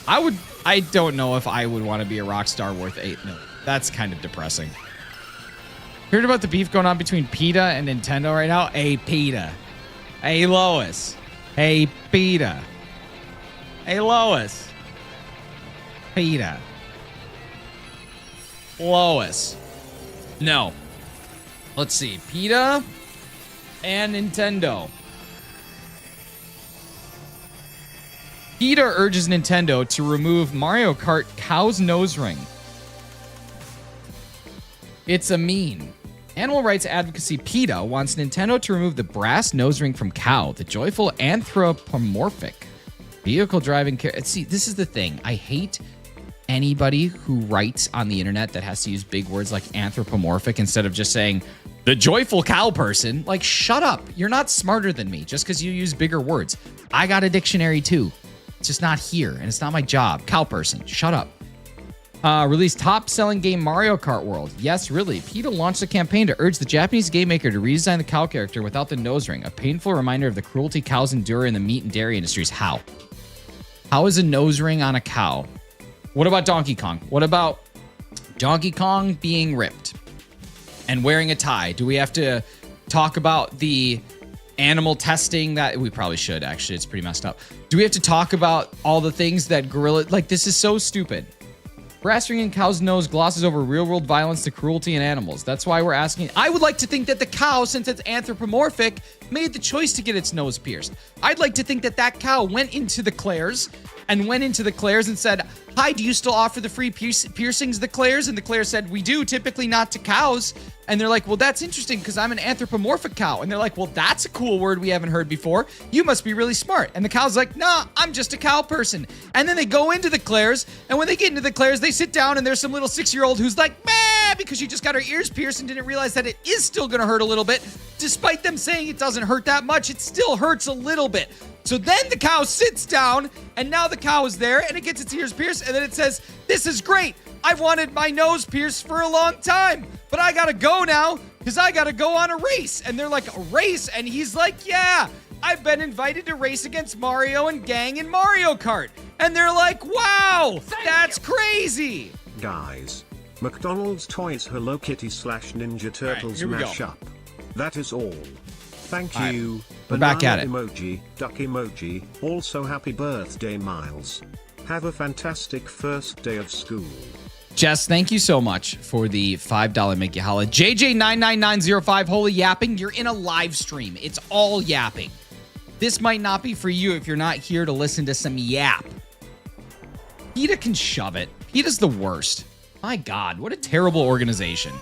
I don't know if I would want to be a rock star worth 8 million. That's kind of depressing. Heard about the beef going on between PETA and Nintendo right now? Hey, PETA. Hey, Lois. Hey, PETA. Hey, Lois. PETA. Lois. No. Let's see. PETA and Nintendo. PETA urges Nintendo to remove Mario Kart cow's nose ring. It's a meme. Animal rights advocacy PETA wants Nintendo to remove the brass nose ring from cow, the joyful anthropomorphic vehicle driving See, this is the thing. I hate anybody who writes on the internet that has to use big words like anthropomorphic instead of just saying the joyful cow person. Like, shut up. You're not smarter than me just because you use bigger words. I got a dictionary too. It's just not here, and it's not my job. Cow person, shut up. Released top-selling game Mario Kart World. Yes, really. PETA launched a campaign to urge the Japanese game maker to redesign the cow character without the nose ring, a painful reminder of the cruelty cows endure in the meat and dairy industries. How? How is a nose ring on a cow? What about Donkey Kong? What about Donkey Kong being ripped and wearing a tie? Do we have to talk about the animal testing that we probably should? Actually, it's pretty messed up. Do we have to talk about all the things that gorilla, like, this is so stupid. Brass ring in cow's nose glosses over real-world violence to cruelty in animals. That's why we're asking. I would like to think that the cow, since it's anthropomorphic, made the choice to get its nose pierced. I'd like to think that that cow went into the Claire's and said, hi, do you still offer the free piercings, the Claire's? And the Claire said, we do, typically not to cows. And they're like, well, that's interesting because I'm an anthropomorphic cow. And they're like, well, that's a cool word we haven't heard before. You must be really smart. And the cow's like, nah, I'm just a cow person. And then they go into the Claire's. And when they get into the Claire's, they sit down and there's some little 6-year-old who's like, meh, because she just got her ears pierced and didn't realize that it is still going to hurt a little bit. Despite them saying it doesn't hurt that much, it still hurts a little bit. So then the cow sits down, and now the cow is there, and it gets its ears pierced, and then it says, this is great. I've wanted my nose pierced for a long time, but I gotta go now, because I gotta go on a race. And they're like, a race? And he's like, yeah, I've been invited to race against Mario and gang in Mario Kart. And they're like, wow, that's crazy. Guys, McDonald's Toys Hello Kitty / Ninja Turtles here we go. mashup. That is all. Thank All you. right, we're back at it. Emoji, duck emoji. Also happy birthday, Miles. Have a fantastic first day of school. Jess, thank you so much for the $5 Make You Holla. JJ99905, holy yapping. You're in a live stream. It's all yapping. This might not be for you if you're not here to listen to some yap. PETA can shove it. PETA's the worst. My God, what a terrible organization.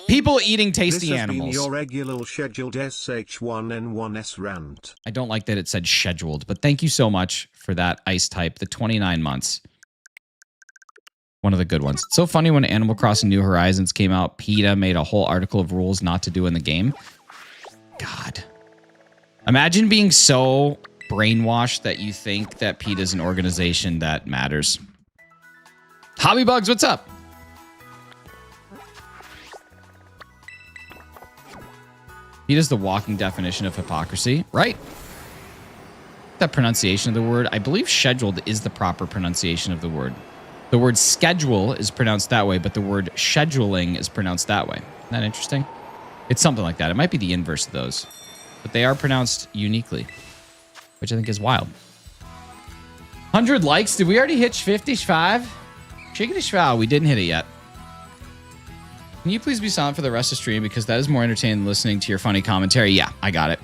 People eating tasty this has animals. Been your regular scheduled SH1N1S rant. I don't like that it said scheduled, but thank you so much for that ice type, the 29 months. One of the good ones. It's so funny when Animal Crossing New Horizons came out, PETA made a whole article of rules not to do in the game. God. Imagine being so brainwashed that you think that PETA is an organization that matters. Hobby Bugs, what's up? PETA is the walking definition of hypocrisy, right? That pronunciation of the word, I believe scheduled is the proper pronunciation of the word. The word schedule is pronounced that way, but the word scheduling is pronounced that way. Isn't that interesting? It's something like that. It might be the inverse of those, but they are pronounced uniquely, which I think is wild. 100 likes. Did we already hit 55? Chickadee shval, we didn't hit it yet. Can you please be silent for the rest of the stream because that is more entertaining than listening to your funny commentary? Yeah, I got it.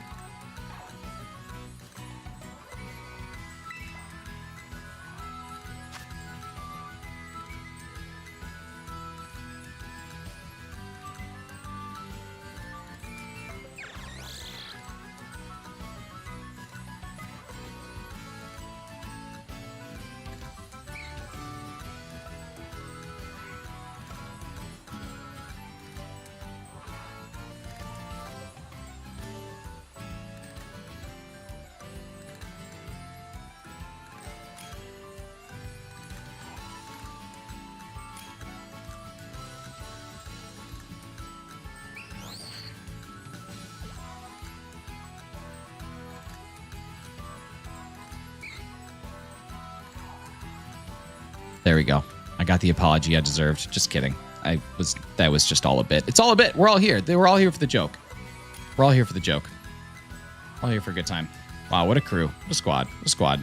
There we go. I got the apology I deserved. Just kidding. That was just all a bit. It's all a bit. We're all here. We're all here for the joke. We're all here for the joke. All here for a good time. Wow, what a crew. What a squad. What a squad.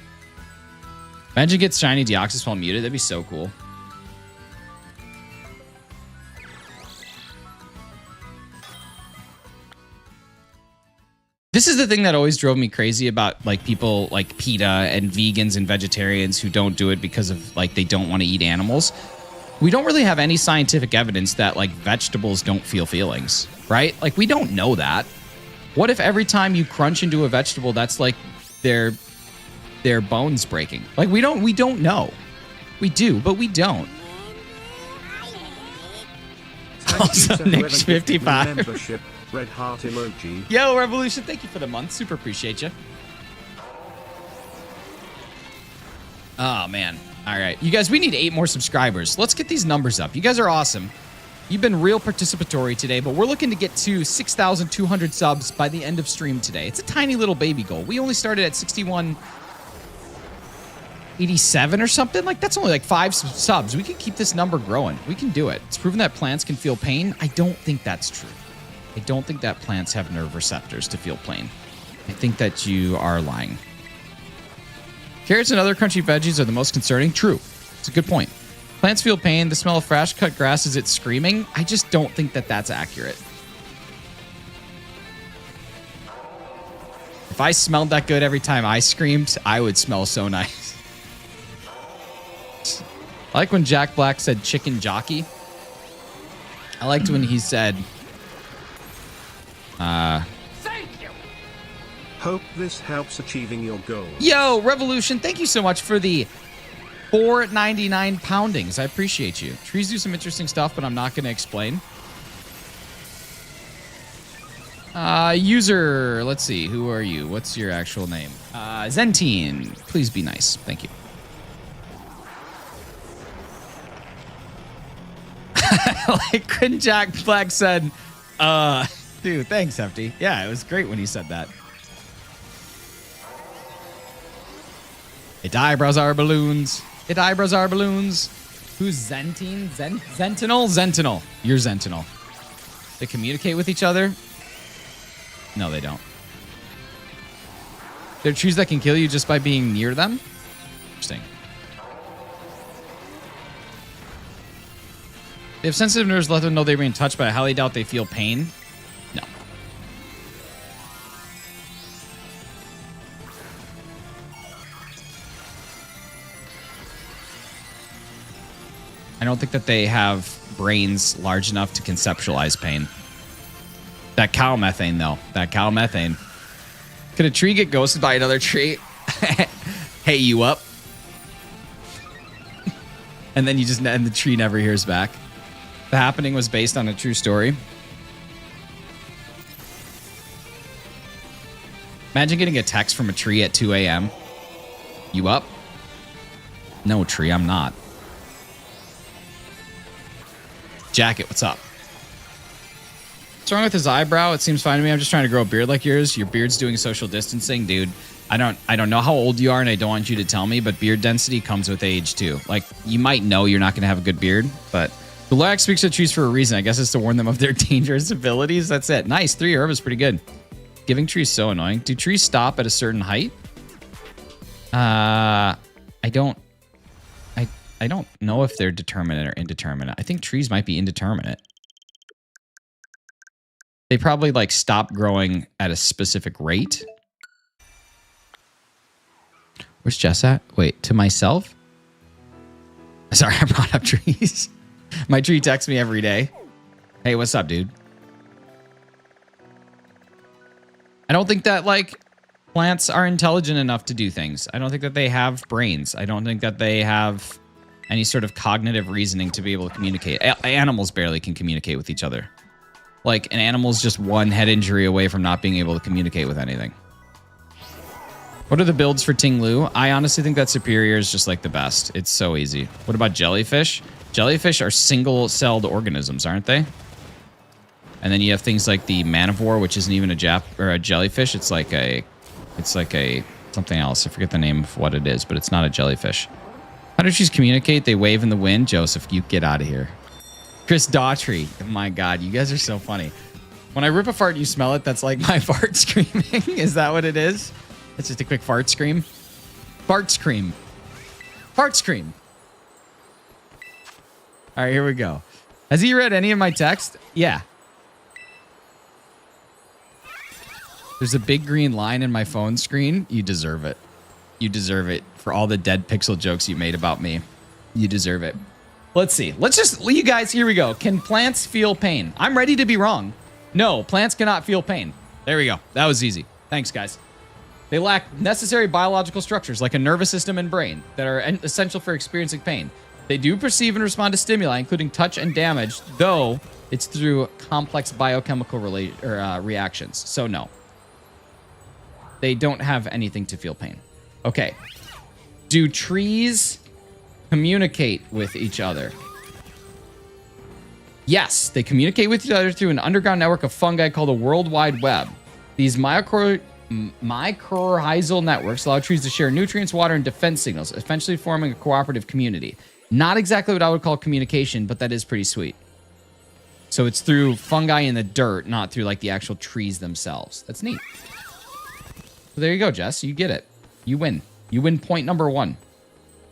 Imagine gets shiny Deoxys while muted. That'd be so cool. This is the thing that always drove me crazy about like people like PETA and vegans and vegetarians who don't do it because of like they don't want to eat animals. We don't really have any scientific evidence that like vegetables don't feel feelings, right? Like we don't know that. What if every time you crunch into a vegetable, that's like their bones breaking? Like we don't know. We do, but we don't. Also, Nick's 55. Membership. Red heart emoji. Yo, Revolution, thank you for the month. Super appreciate you. Oh, man. All right. You guys, we need 8 more subscribers. Let's get these numbers up. You guys are awesome. You've been real participatory today, but we're looking to get to 6,200 subs by the end of stream today. It's a tiny little baby goal. We only started at 6187 or something. Like, that's only like 5 subs. We can keep this number growing. We can do it. It's proven that plants can feel pain. I don't think that's true. I don't think that plants have nerve receptors to feel pain. I think that you are lying. Carrots and other crunchy veggies are the most concerning. True. It's a good point. Plants feel pain. The smell of fresh cut grass is it screaming. I just don't think that that's accurate. If I smelled that good every time I screamed, I would smell so nice. I like when Jack Black said chicken jockey. I liked when he said... Thank you. Hope this helps achieving your goal. Yo, Revolution, thank you so much for the $4.99 poundings. I appreciate you. Trees do some interesting stuff, but I'm not going to explain. User, let's see. Who are you? What's your actual name? Zentine. Please be nice. Thank you. Like when Jack Black said, dude, thanks, Hefty. Yeah, it was great when he said that. It eyebrows are balloons. It eyebrows are balloons. Who's Zentine? Zentinel? Zentinel. You're Zentinel. They communicate with each other? No, they don't. There are trees that can kill you just by being near them? Interesting. They have sensitive nerves, let them know they're being touched, but I highly doubt they feel pain. No. I don't think that they have brains large enough to conceptualize pain. That cow methane, though. That cow methane. Could a tree get ghosted by another tree? Hey, you up? And then and the tree never hears back. The happening was based on a true story. Imagine getting a text from a tree at 2 a.m. You up? No, tree, I'm not. Jacket, what's up? What's wrong with his eyebrow? It seems fine to me. I'm just trying to grow a beard like yours. Your beard's doing social distancing, dude. I don't know how old you are, and I don't want you to tell me, but beard density comes with age too. Like, you might know you're not going to have a good beard, but the Lorax speaks to trees for a reason. I guess it's to warn them of their dangerous abilities. That's it. Nice. 3 herb is pretty good. Giving trees so annoying. Do trees stop at a certain height? I don't know if they're determinate or indeterminate. I think trees might be indeterminate. They probably like stop growing at a specific rate. Where's Jess at? Wait, to myself? Sorry, I brought up trees. My tree texts me every day. Hey, what's up, dude? I don't think that like plants are intelligent enough to do things. I don't think that they have brains. I don't think that they have any sort of cognitive reasoning to be able to communicate. Animals barely can communicate with each other. Like, an animal's just one head injury away from not being able to communicate with anything. What are the builds for Ting-Lu? I honestly think that Superior is just like the best. It's so easy. What about jellyfish? Jellyfish are single-celled organisms, aren't they? And then you have things like the manivore, which isn't even a jellyfish. It's like a something else. I forget the name of what it is, but it's not a jellyfish. How do trees communicate? They wave in the wind. Joseph, you get out of here. Chris Daughtry. Oh my God, you guys are so funny. When I rip a fart and you smell it, that's like my fart screaming. Is that what it is? It's just a quick fart scream. Fart scream. Fart scream. All right, here we go. Has he read any of my text? Yeah. There's a big green line in my phone screen. You deserve it. You deserve it for all the dead pixel jokes you made about me. You deserve it. Let's see. Let's just, you guys, here we go. Can plants feel pain? I'm ready to be wrong. No, plants cannot feel pain. There we go. That was easy. Thanks, guys. They lack necessary biological structures like a nervous system and brain that are essential for experiencing pain. They do perceive and respond to stimuli, including touch and damage, though it's through complex biochemical reactions. So no. They don't have anything to feel pain. Okay. Do trees communicate with each other? Yes, they communicate with each other through an underground network of fungi called a World Wide Web. These mycorrhizal networks allow trees to share nutrients, water, and defense signals, eventually forming a cooperative community. Not exactly what I would call communication, but that is pretty sweet. So it's through fungi in the dirt, not through like the actual trees themselves. That's neat. So there you go, Jess. You get it. You win. You win point number 1.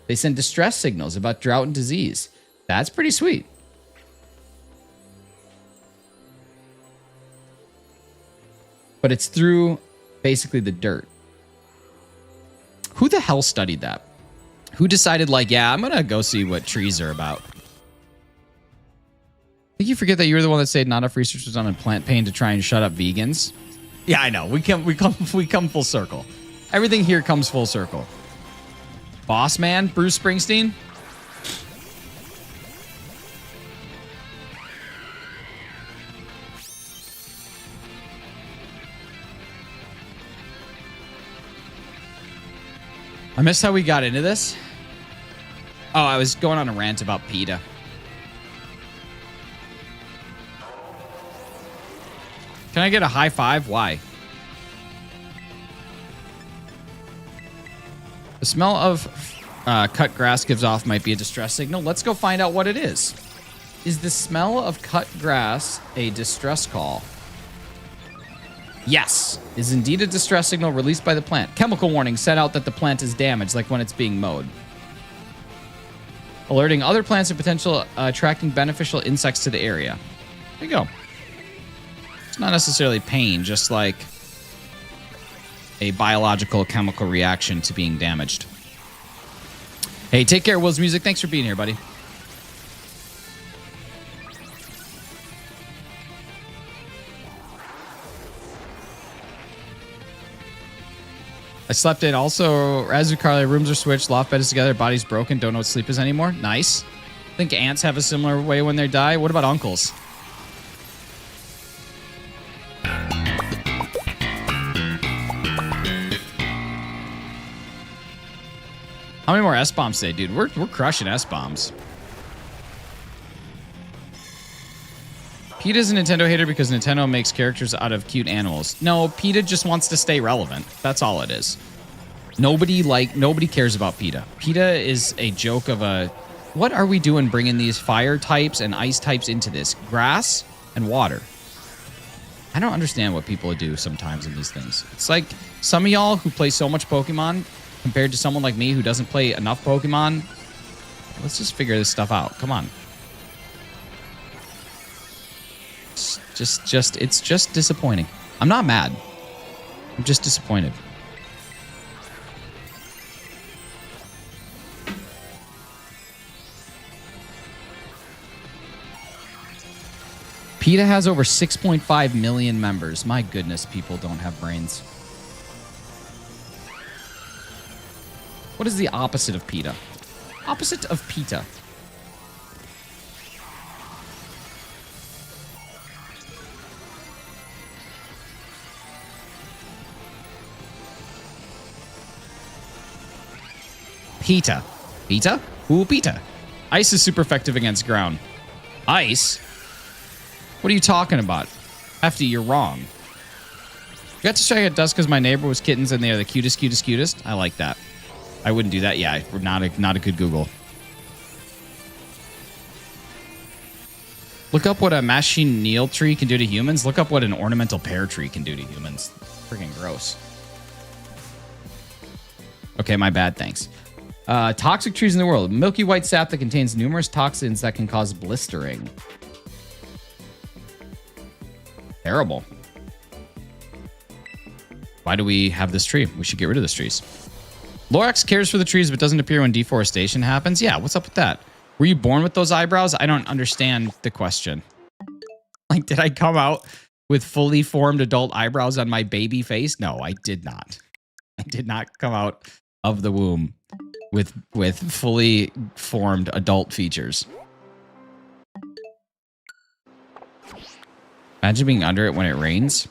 They send distress signals about drought and disease. That's pretty sweet. But it's through basically the dirt. Who the hell studied that? Who decided like, yeah, I'm going to go see what trees are about? I think you forget that you were the one that said not enough research was done on plant pain to try and shut up vegans. Yeah, I know. We come full circle. Everything here comes full circle. Boss man, Bruce Springsteen. I missed how we got into this. Oh, I was going on a rant about PETA. Can I get a high five? Why? The smell of cut grass gives off might be a distress signal. Let's go find out what it is. Is the smell of cut grass a distress call? Yes, is indeed a distress signal released by the plant. Chemical warning set out that the plant is damaged, like when it's being mowed. Alerting other plants of potential attracting beneficial insects to the area. There you go. It's not necessarily pain, just like a biological chemical reaction to being damaged. Hey, take care, Will's Music. Thanks for being here, buddy. I slept in. Also, Azumarill, rooms are switched, loft bed is together, body's broken, don't know what sleep is anymore. Nice. I think ants have a similar way when they die. What about uncles? How many more S-bombs today, dude? We're crushing S-bombs. PETA's a Nintendo hater because Nintendo makes characters out of cute animals. No, PETA just wants to stay relevant. That's all it is. Nobody cares about PETA. PETA is a joke of a... What are we doing bringing these fire types and ice types into this? Grass and water. I don't understand what people do sometimes in these things. It's like some of y'all who play so much Pokemon compared to someone like me who doesn't play enough Pokemon. Let's just figure this stuff out. Come on. It's just disappointing. I'm not mad. I'm just disappointed. PETA has over 6.5 million members. My goodness, people don't have brains. What is the opposite of PETA? Opposite of PETA. PETA. PETA? Who PETA? Ice is super effective against ground. Ice? What are you talking about? Hefty, you're wrong. You got to strike at dusk because my neighbor was kittens and they are the cutest, cutest, cutest. I like that. I wouldn't do that. Yeah, not a good Google. Look up what a machineel tree can do to humans. Look up what an ornamental pear tree can do to humans. Freaking gross. Okay, my bad. Thanks. Toxic trees in the world. Milky white sap that contains numerous toxins that can cause blistering. Terrible. Why do we have this tree? We should get rid of this trees. Lorax cares for the trees but doesn't appear when deforestation happens. Yeah, what's up with that? Were you born with those eyebrows? I don't understand the question. Like, did I come out with fully formed adult eyebrows on my baby face? No, I did not. I did not come out of the womb with fully formed adult features. Imagine being under it when it rains.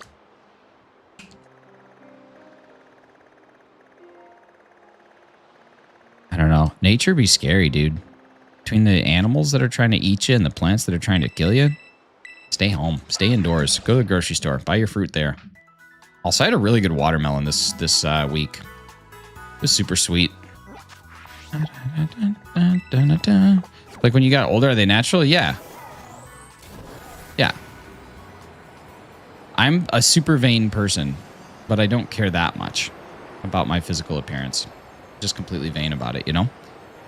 I don't know. Nature be scary, dude. Between the animals that are trying to eat you and the plants that are trying to kill you, stay home. Stay indoors. Go to the grocery store. Buy your fruit there. Also, I had a really good watermelon this week. It was super sweet. Like when you got older, are they natural? Yeah. Yeah. I'm a super vain person, but I don't care that much about my physical appearance. Just completely vain about it, you know?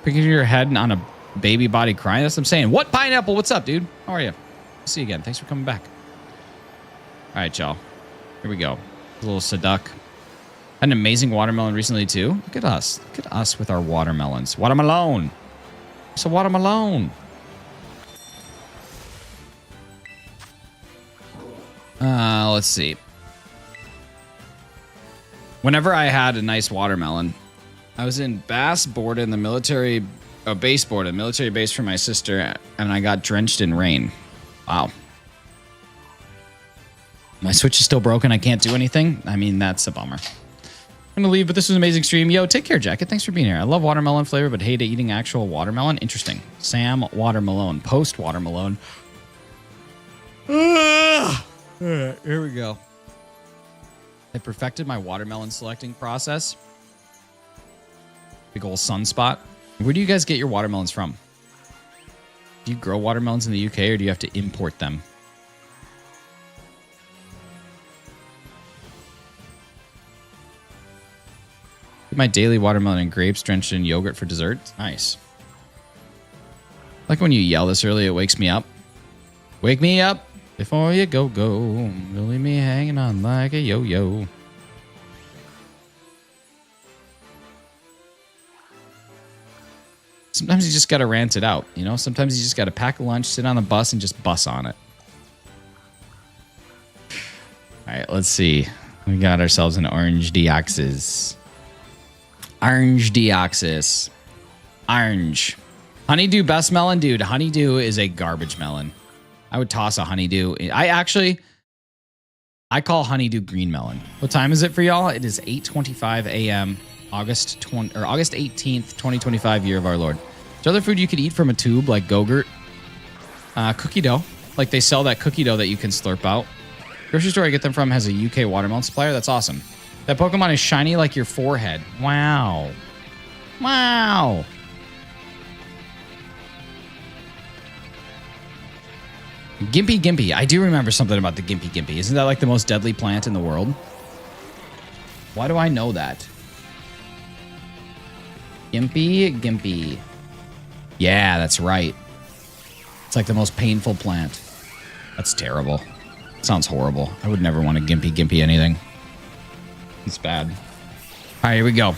Picking your head on a baby body crying, that's what I'm saying. What pineapple? What's up, dude? How are you? See you again. Thanks for coming back. All right, y'all. Here we go. A little Saduk. Had an amazing watermelon recently, too. Look at us. Look at us with our watermelons. Watermelon. It's a watermelon. Let's see. Whenever I had a nice watermelon, I was in Bass Board in the military, base board, a military base for my sister, and I got drenched in rain. Wow. My Switch is still broken. I can't do anything. I mean, that's a bummer. I'm gonna leave, but this was an amazing stream. Yo, take care, Jacket. Thanks for being here. I love watermelon flavor, but hate eating actual watermelon. Interesting. Sam Watermelon. Post Watermelon. Here we go. I perfected my watermelon selecting process. Big old sunspot. Where do you guys get your watermelons from? Do you grow watermelons in the UK or do you have to import them? My daily watermelon and grapes drenched in yogurt for dessert. Nice. Like when you yell this early, it wakes me up. Wake me up before you go. Don't leave me hanging on like a yo-yo. Sometimes you just got to rant it out, you know? Sometimes you just got to pack a lunch, sit on the bus, and just bus on it. All right, let's see. We got ourselves an orange deoxys. Orange deoxys. Orange. Honeydew best melon? Dude, honeydew is a garbage melon. I would toss a honeydew. I call honeydew green melon. What time is it for y'all? It is 8:25 a.m. August 18th, 2025, year of our Lord. Is there other food you could eat from a tube like Go-Gurt? Cookie dough. Like they sell that cookie dough that you can slurp out. Grocery store I get them from has a UK watermelon supplier. That's awesome. That Pokemon is shiny like your forehead. Wow. Wow. Gimpy Gimpy. I do remember something about the Gimpy Gimpy. Isn't that like the most deadly plant in the world? Why do I know that? Gimpy Gimpy. Yeah, that's right. It's like the most painful plant. That's terrible. Sounds horrible. I would never want to Gimpy Gimpy anything. It's bad. All right, here we go.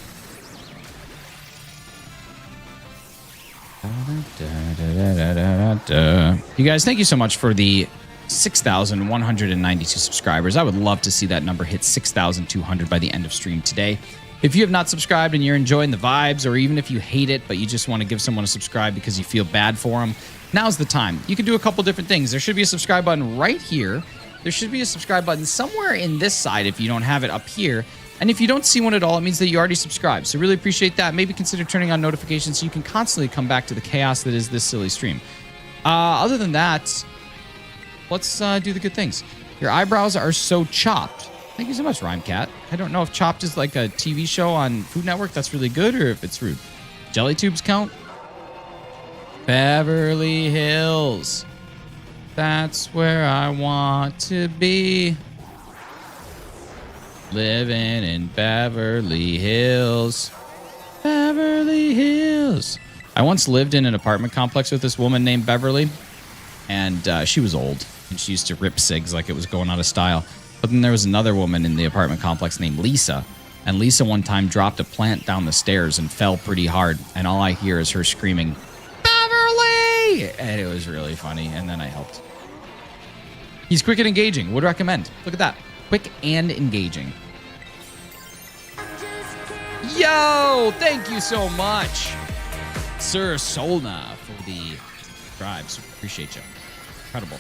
You guys, thank you so much for the 6,192 subscribers. I would love to see that number hit 6,200 by the end of stream today. If you have not subscribed and you're enjoying the vibes, or even if you hate it, but you just want to give someone a subscribe because you feel bad for them, now's the time. You can do a couple different things. There should be a subscribe button right here. There should be a subscribe button somewhere in this side if you don't have it up here. And if you don't see one at all, it means that you already subscribed. So really appreciate that. Maybe consider turning on notifications so you can constantly come back to the chaos that is this silly stream. Other than that, let's do the good things. Your eyebrows are so chopped. Thank you so much, Rhyme Cat. I don't know if Chopped is like a TV show on Food Network that's really good or if it's rude. Jelly tubes count? Beverly Hills. That's where I want to be. Living in Beverly Hills. Beverly Hills. I once lived in an apartment complex with this woman named Beverly, and she was old, and she used to rip cigs like it was going out of style. But then there was another woman in the apartment complex named Lisa, and Lisa one time dropped a plant down the stairs and fell pretty hard, and all I hear is her screaming, Beverly! And it was really funny, and then I helped. He's quick and engaging. Would recommend. Look at that. Quick and engaging. Yo! Thank you so much, Sir Solna, for the subscribes. Appreciate you. Incredible.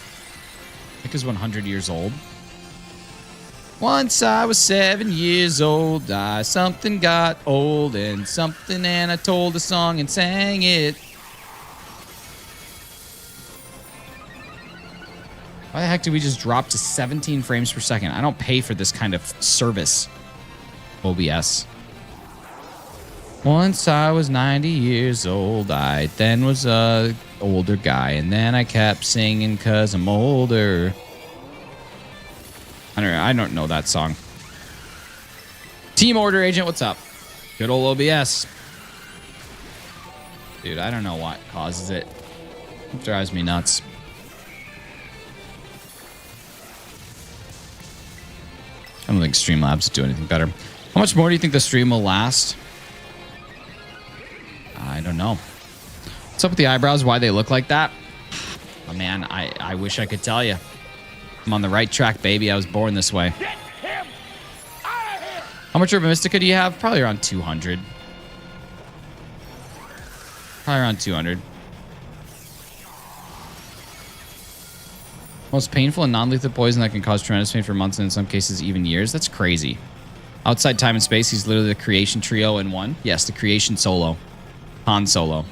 Nick is 100 years old. Once I was 7 years old, something got old and something, and I told a song and sang it. Why the heck did we just drop to 17 frames per second? I don't pay for this kind of service. OBS. Once I was 90 years old, I then was a older guy, and then I kept singing 'cause I'm older. I don't know that song. Team Order Agent, what's up? Good old OBS. Dude, I don't know what causes it. It drives me nuts. I don't think Streamlabs do anything better. How much more do you think the stream will last? I don't know. What's up with the eyebrows? Why they look like that? Oh man, I wish I could tell you. I'm on the right track, baby. I was born this way. Get him out of here! How much Urban Mystica do you have? Probably around 200. Probably around 200. Most painful and non-lethal poison that can cause tremendous pain for months and in some cases even years. That's crazy. Outside time and space, he's literally the creation trio in one. Yes, the creation solo. Han Solo.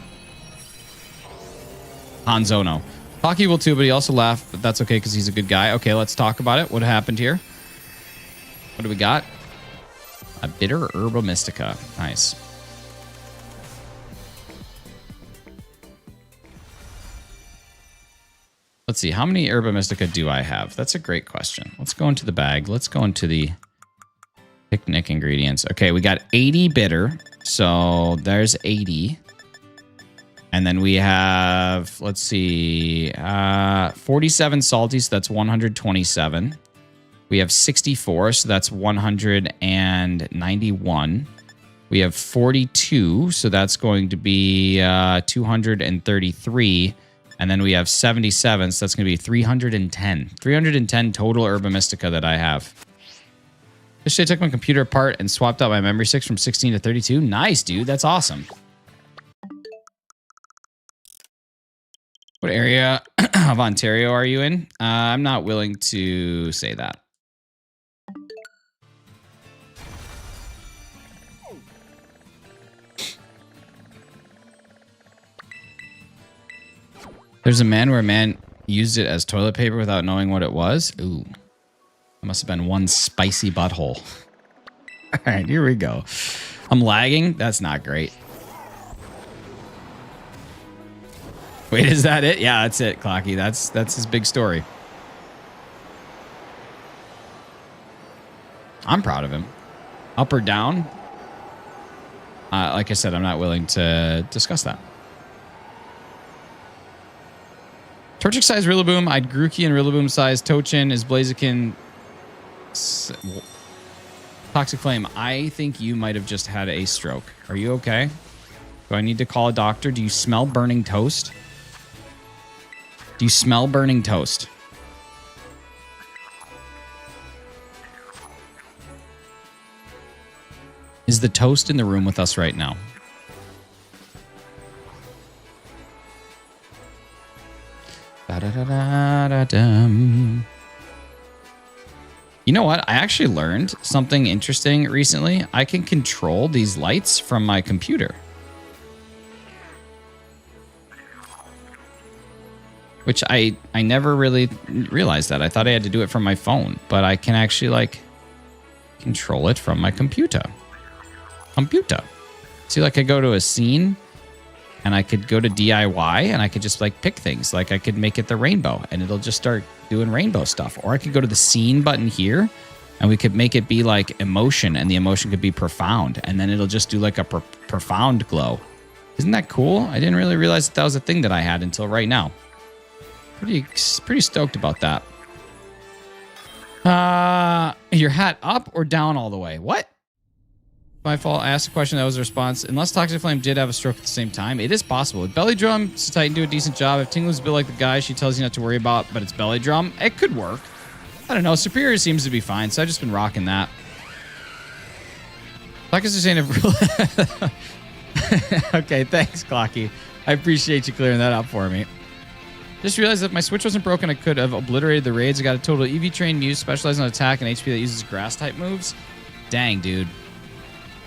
Han Zono. Hockey will too, but he also laughed, but that's okay because he's a good guy. Okay, let's talk about it. What happened here? What do we got? A bitter Herba Mystica. Nice. Let's see. How many Herba Mystica do I have? That's a great question. Let's go into the bag. Let's go into the picnic ingredients. Okay, we got 80 bitter. So there's 80. And then we have, let's see, 47 salty, so that's 127. We have 64, so that's 191. We have 42, so that's going to be 233. And then we have 77, so that's going to be 310. 310 total Herba Mystica that I have. Yesterday I took my computer apart and swapped out my memory sticks from 16 to 32. Nice, dude. That's awesome. What area of Ontario are you in? I'm not willing to say that. There's a man where a man used it as toilet paper without knowing what it was. Ooh. That must have been one spicy butthole. All right, here we go. I'm lagging. That's not great. Wait, is that it? Yeah, that's it, Clocky. That's his big story. I'm proud of him. Up or down? Like I said, I'm not willing to discuss that. Torchic size Rillaboom. I'd Grookey and Rillaboom size. Tochin is Blaziken. Toxic Flame. I think you might have just had a stroke. Are you okay? Do I need to call a doctor? Do you smell burning toast? Do you smell burning toast? Is the toast in the room with us right now? Da-da-da-da-da-dum. You know what? I actually learned something interesting recently. I can control these lights from my computer. Which I never really realized that. I thought I had to do it from my phone, but I can actually like control it from my computer. See, like I go to a scene and I could go to DIY and I could just like pick things. Like I could make it the rainbow and it'll just start doing rainbow stuff. Or I could go to the scene button here and we could make it be like emotion and the emotion could be profound. And then it'll just do like a profound glow. Isn't that cool? I didn't really realize that was a thing that I had until right now. Pretty stoked about that. Your hat up or down all the way? What? My fault. I asked a question. That was a response. Unless Toxic Flame did have a stroke at the same time, it is possible. If Belly Drum, Titan do a decent job. If Ting-Lu's built like the guy she tells you not to worry about, but it's Belly Drum, it could work. I don't know. Superior seems to be fine, so I've just been rocking that. Like I was saying, okay, thanks, Clocky. I appreciate you clearing that up for me. Just realized that my Switch wasn't broken. I could have obliterated the raids. I got a total EV trained Muse specializing on attack and HP that uses grass type moves. Dang, dude.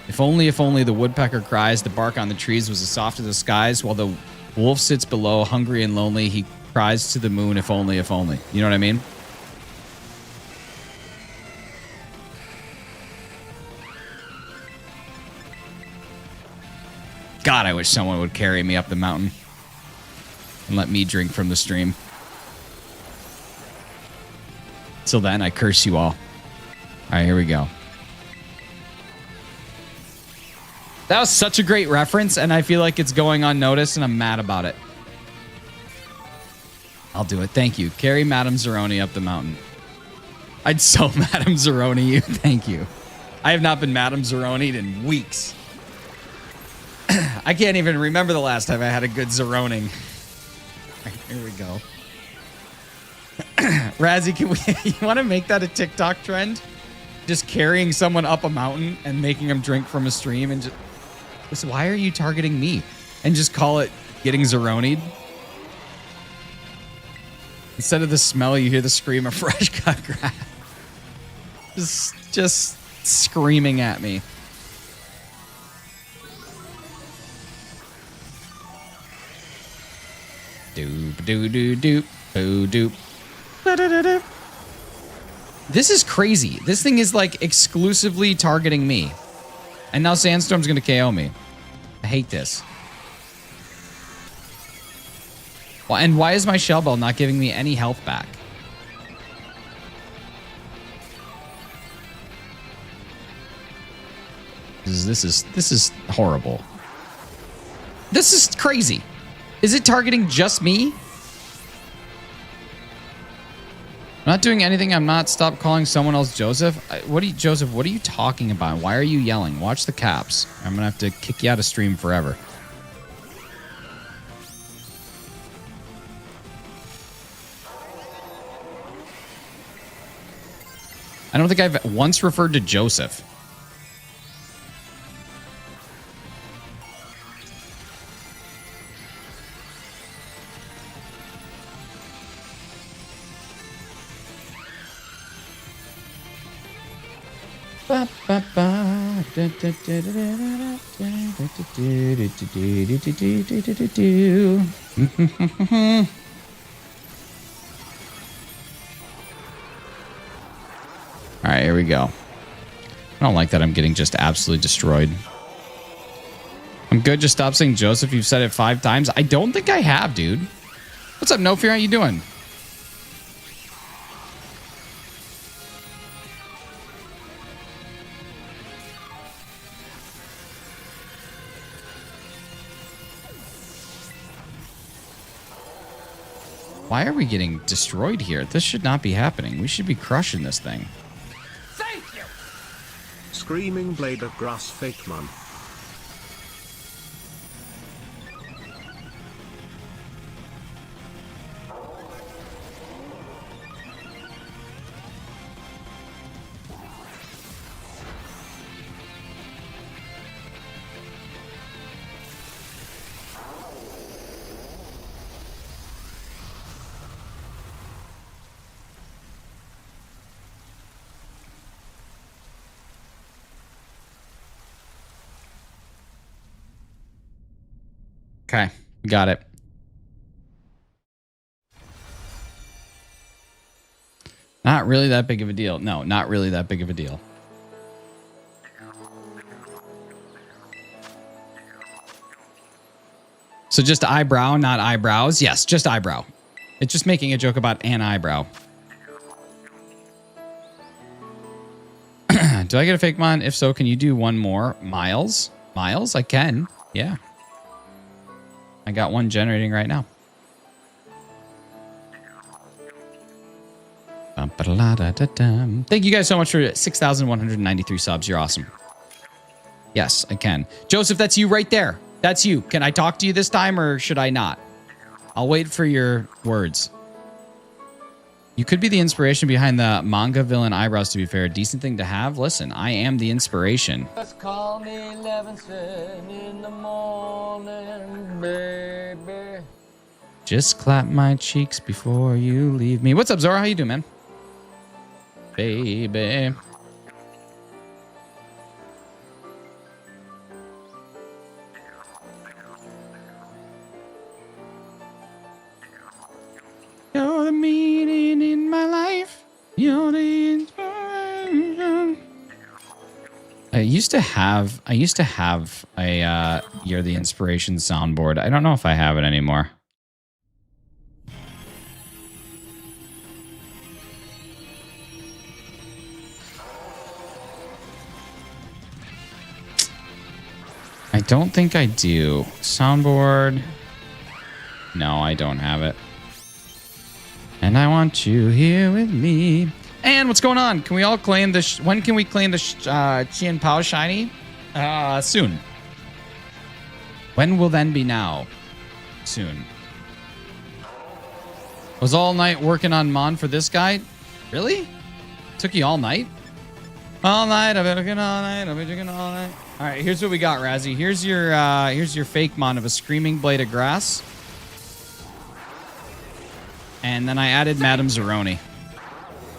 If only the woodpecker cries, the bark on the trees was as soft as the skies, while the wolf sits below, hungry and lonely. He cries to the moon, if only, if only. You know what I mean? God, I wish someone would carry me up the mountain and let me drink from the stream. Till then, I curse you all. All right, here we go. That was such a great reference, and I feel like it's going unnoticed, and I'm mad about it. I'll do it. Thank you. Carry Madame Zeroni up the mountain. I'd so Madame Zeroni you. Thank you. I have not been Madame Zeroni'd in weeks. I can't even remember the last time I had a good Zeroning. Right, here we go. Razzie, you want to make that a TikTok trend? Just carrying someone up a mountain and making them drink from a stream and just... Why are you targeting me? And just call it getting Zeroni'd. Instead of the smell, you hear the scream of fresh cut grass. Just screaming at me. Doop doo doo doop doo doop. Da da da da. This is crazy. This thing is like exclusively targeting me. And now Sandstorm's gonna KO me. I hate this. Well, and why is my Shell Bell not giving me any health back? This is horrible. This is crazy. Is it targeting just me? I'm not doing anything. I'm not. Stop calling someone else Joseph. Joseph, what are you talking about? Why are you yelling? Watch the caps. I'm gonna have to kick you out of stream forever. I don't think I've once referred to Joseph. There we go. I don't like that I'm getting just absolutely destroyed. I'm good. Just stop saying Joseph. You've said it 5 times. I don't think I have, dude. What's up, No Fear? How you doing? Why are we getting destroyed here? This should not be happening. We should be crushing this thing. Thank you. Screaming blade of grass fake man. Okay, we got it. Not really that big of a deal. No, not really that big of a deal. So just eyebrow, not eyebrows? Yes, just eyebrow. It's just making a joke about an eyebrow. Do I get a fake mon? If so, can you do one more? Miles? Miles? I can. Yeah. I got one generating right now. Thank you guys so much for 6,193 subs. You're awesome. Yes, I can. Joseph, that's you right there. That's you. Can I talk to you this time or should I not? I'll wait for your words. You could be the inspiration behind the manga villain eyebrows, to be fair. Decent thing to have. Listen, I am the inspiration. Just call me Levinson in the morning, baby. Just clap my cheeks before you leave me. What's up, Zora? How you doing, man? Baby. You're the meaning in my life. You're the inspiration. I used to have a You're the Inspiration soundboard. I don't know if I have it anymore. I don't think I do. Soundboard. No, I don't have it. And I want you here with me. And what's going on? Can we all claim the... when can we claim the Chien Pao shiny? Soon. When will then be now? Soon. Was all night working on Mon for this guy? Really? Took you all night? All night. I've been working all night. I've been drinking all night. All right, here's what we got, Razzie. Here's your fake Mon of a screaming blade of grass. And then I added Madame Zeroni.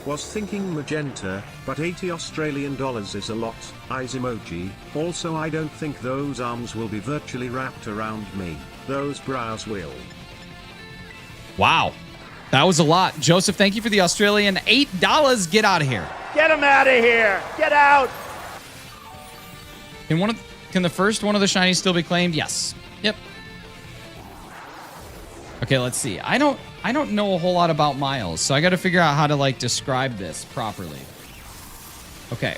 Was thinking magenta, but 80 Australian dollars is a lot. Eyes emoji. Also, I don't think those arms will be virtually wrapped around me. Those brows will. Wow. That was a lot. Joseph, thank you for the Australian $8. Get out of here. Get him out of here! Get out! Can the first one of the shinies still be claimed? Yes. Yep. Okay, let's see. I don't know a whole lot about Miles, so I got to figure out how to like describe this properly. Okay.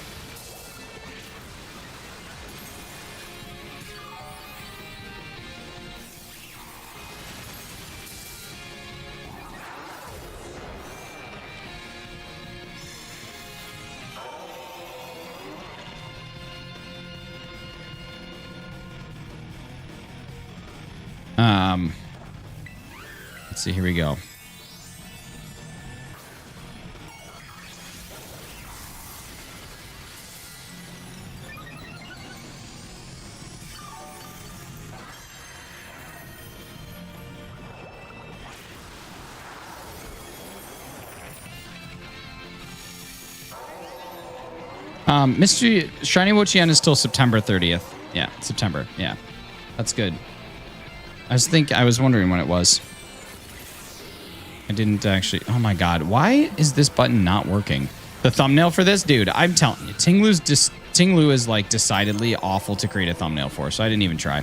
Let's see, here we go. Mystery Shiny Wo-Chien is till September 30th. Yeah, September. Yeah, that's good. I was wondering when it was. I didn't actually. Oh my god, why is this button not working? The thumbnail for this, dude, I'm telling you, Ting-Lu is like decidedly awful to create a thumbnail for, so I didn't even try.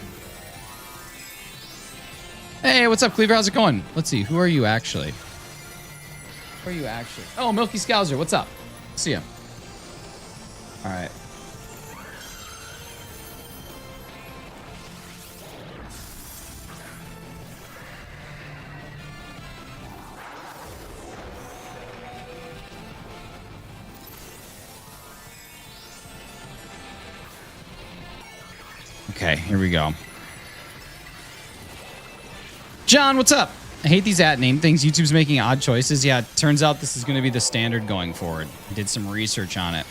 Hey, what's up, Cleaver? How's it going? Let's see. Who are you actually? Who are you actually? Oh, Milky Scouser. What's up? See ya. All right. Okay, here we go. John, what's up? I hate these @name things. YouTube's making odd choices. Yeah, it turns out this is going to be the standard going forward. I did some research on it.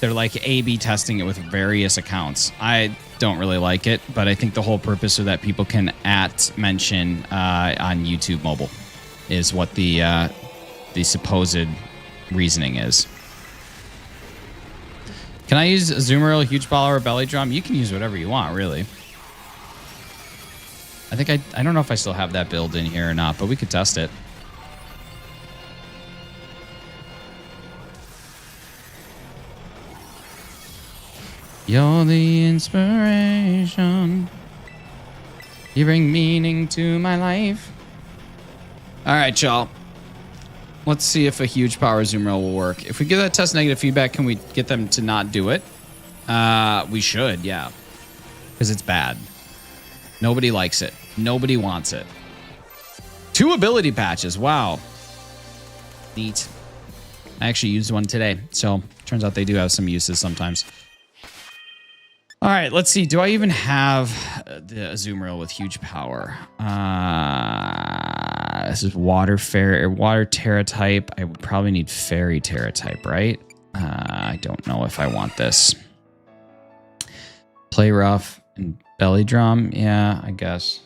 They're like A/B testing it with various accounts. I don't really like it, but I think the whole purpose so that people can mention on YouTube mobile is what the supposed reasoning is. Can I use Azumarill, Huge Power, or Belly Drum? You can use whatever you want, really. I think I don't know if I still have that build in here or not, but we could test it. You're the inspiration. You bring meaning to my life. All right, y'all. Let's see if a Huge Power Azumarill will work. If we give that test negative feedback, can we get them to not do it? We should, yeah. Because it's bad. Nobody likes it. Nobody wants it. 2 ability patches. Wow. Neat. I actually used one today. So, turns out they do have some uses sometimes. All right, let's see. Do I even have the Azumarill with Huge Power? This is Water Terra type. I would probably need Fairy Terra type, right? I don't know if I want this. Play Rough and Belly Drum. Yeah, I guess.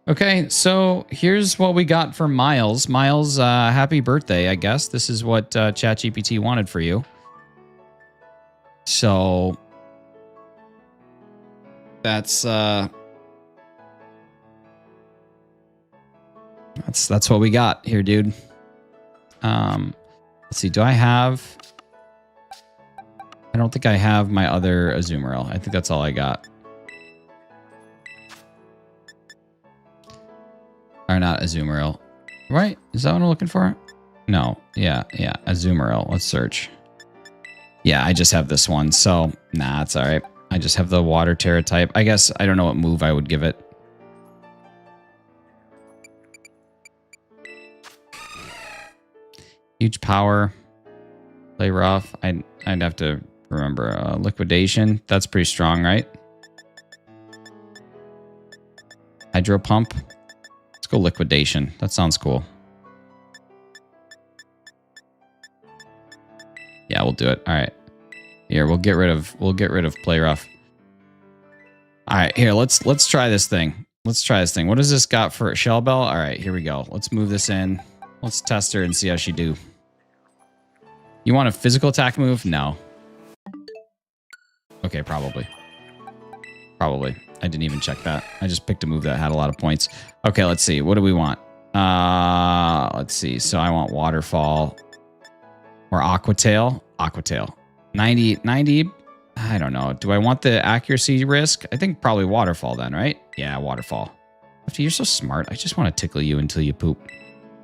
Okay, so here's what we got for Miles. Miles, happy birthday, I guess. This is what ChatGPT wanted for you. So that's what we got here, dude. Let's see. Do I have? I don't think I have my other Azumarill. I think that's all I got. Or not Azumarill. Right? Is that what I'm looking for? No. Yeah. Azumarill. Let's search. Yeah, I just have this one. So, nah, it's all right. I just have the Water Terra type. I guess I don't know what move I would give it. Huge Power. Play Rough. I'd have to remember. Liquidation. That's pretty strong, right? Hydro Pump. Let's go Liquidation. That sounds cool. Yeah, we'll do it. All right. Here, we'll get rid of Play Rough. All right, here, let's try this thing. Let's try this thing. What does this got for Shell Bell? All right, here we go. Let's move this in. Let's test her and see how she do. You want a physical attack move? No. Okay, probably. Probably. I didn't even check that. I just picked a move that had a lot of points. Okay, let's see. What do we want? Let's see. So I want Waterfall or Aquatail. Aquatail. 90. I don't know. Do I want the accuracy risk? I think probably Waterfall then, right? Yeah, Waterfall. You're so smart. I just want to tickle you until you poop.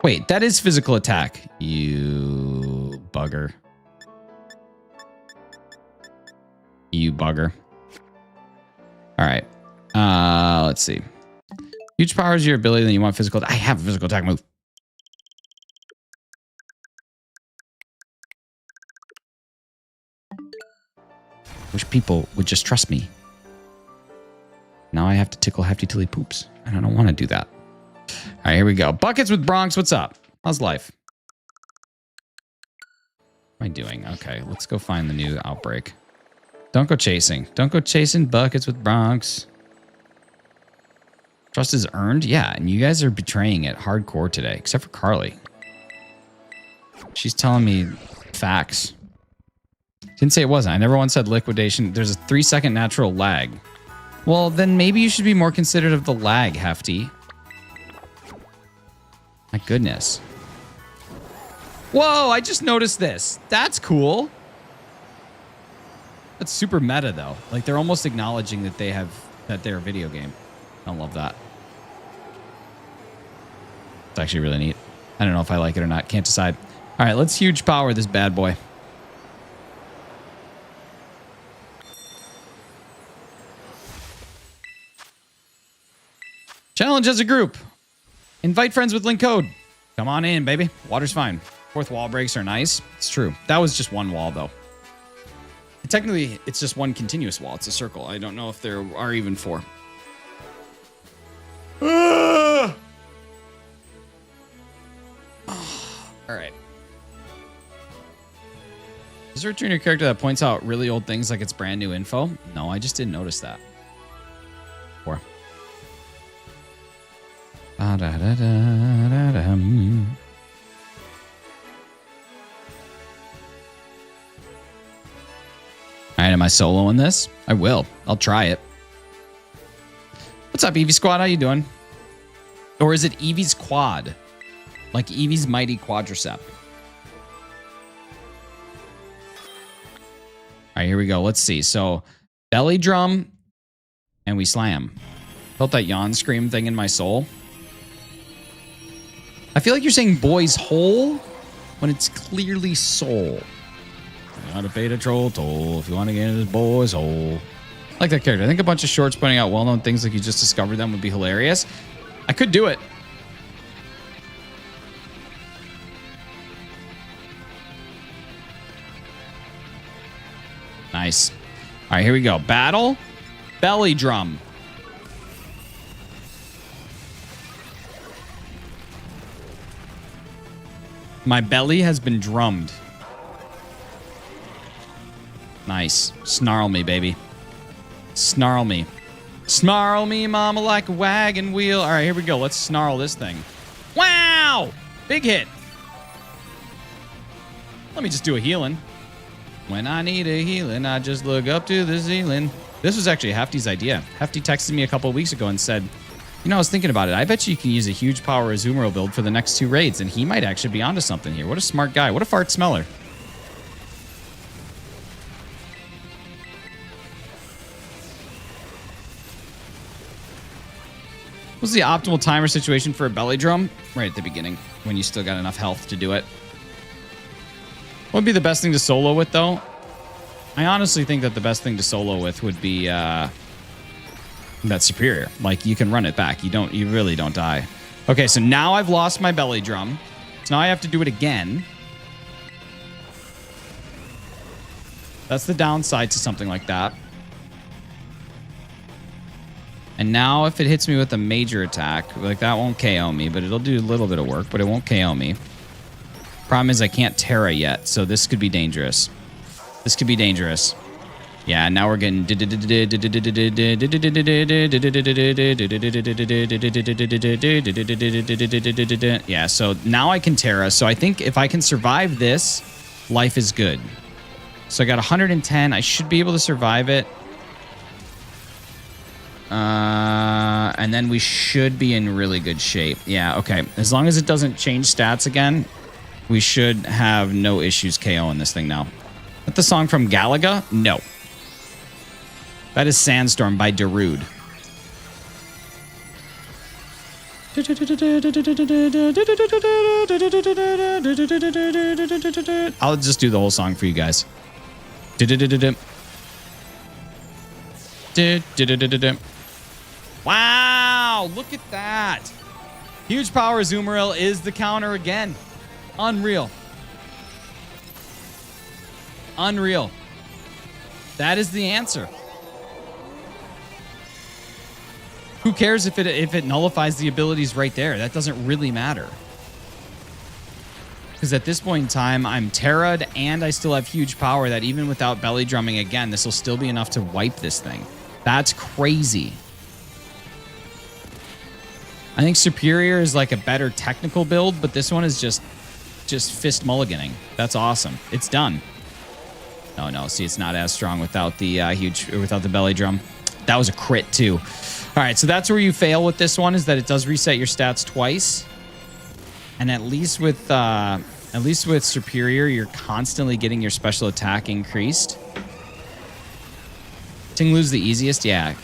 Wait, that is physical attack. You bugger. You bugger. All right. Let's see. Huge Power is your ability, then you want physical. I have a physical attack move. Wish people would just trust me. Now I have to tickle Hefty till he poops. And I don't want to do that. All right, here we go. Buckets with Bronx. What's up? How's life? What am I doing? Okay, let's go find the new outbreak. Don't go chasing. Don't go chasing buckets with Bronx. Trust is earned? Yeah, and you guys are betraying it hardcore today, except for Carly. She's telling me facts. Didn't say it wasn't. I never once said liquidation. There's a 3-second natural lag. Well, then maybe you should be more considerate of the lag, Hefty. My goodness. Whoa, I just noticed this. That's cool. That's super meta, though. Like, they're almost acknowledging that they're a video game. I love that. It's actually really neat. I don't know if I like it or not. Can't decide. All right, let's huge power this bad boy. Challenge as a group. Invite friends with link code. Come on in, baby. Water's fine. Fourth wall breaks are nice. It's true. That was just one wall, though. Technically, it's just one continuous wall. It's a circle. I don't know if there are even 4. All right. Is there a trainer character that points out really old things like it's brand new info? No, I just didn't notice that. 4. All right, am I soloing this? I will. I'll try it. What's up, Eevee Squad? How you doing? Or is it Eevee's Quad? Like Eevee's Mighty Quadricep. All right, here we go. Let's see. So, belly drum, and we slam. Felt that yawn scream thing in my soul. I feel like you're saying boy's hole when it's clearly soul. How to pay the troll toll if you want to get into this boy's hole. I like that character. I think a bunch of shorts pointing out well-known things like you just discovered them would be hilarious. I could do it. Nice. All right, here we go. Battle. Belly drum. My belly has been drummed. Nice. Snarl me, baby. Snarl me. Snarl me, mama, like a wagon wheel. All right, here we go. Let's snarl this thing. Wow! Big hit. Let me just do a healing. When I need a healing, I just look up to the ceiling. This was actually Hefty's idea. Hefty texted me a couple of weeks ago and said, you know, I was thinking about it. I bet you can use a huge power Azumarill build for the next 2 raids, and he might actually be onto something here. What a smart guy. What a fart smeller. What's the optimal timer situation for a belly drum? Right at the beginning, when you still got enough health to do it. What would be the best thing to solo with, though? I honestly think that the best thing to solo with would be that superior. Like, you can run it back. You really don't die. Okay, so now I've lost my belly drum. So now I have to do it again. That's the downside to something like that. And now if it hits me with a major attack, like that won't KO me, but it'll do a little bit of work, but it won't KO me. Problem is I can't Terra yet, so this could be dangerous. This could be dangerous. Yeah, now we're getting... Yeah, so now I can Terra. So I think if I can survive this, life is good. So I got 110. I should be able to survive it. And then we should be in really good shape. Yeah, okay. As long as it doesn't change stats again, we should have no issues KOing this thing now. Is that the song from Galaga? No. That is Sandstorm by Darude. I'll just do the whole song for you guys. Wow, look at that. Huge power Azumarill is the counter again. Unreal. Unreal. That is the answer. Who cares if it nullifies the abilities right there? That doesn't really matter. Because at this point in time, I'm Terra'd and I still have huge power that even without belly drumming again, this will still be enough to wipe this thing. That's crazy. I think Superior is like a better technical build, but this one is just fist mulliganing. That's awesome. It's done. Oh no, see, it's not as strong without the without the belly drum. That was a crit too. All right, so that's where you fail with this one, is that it does reset your stats twice. And at least with At least with Superior, you're constantly getting your special attack increased. Ting-Lu's the easiest, yeah.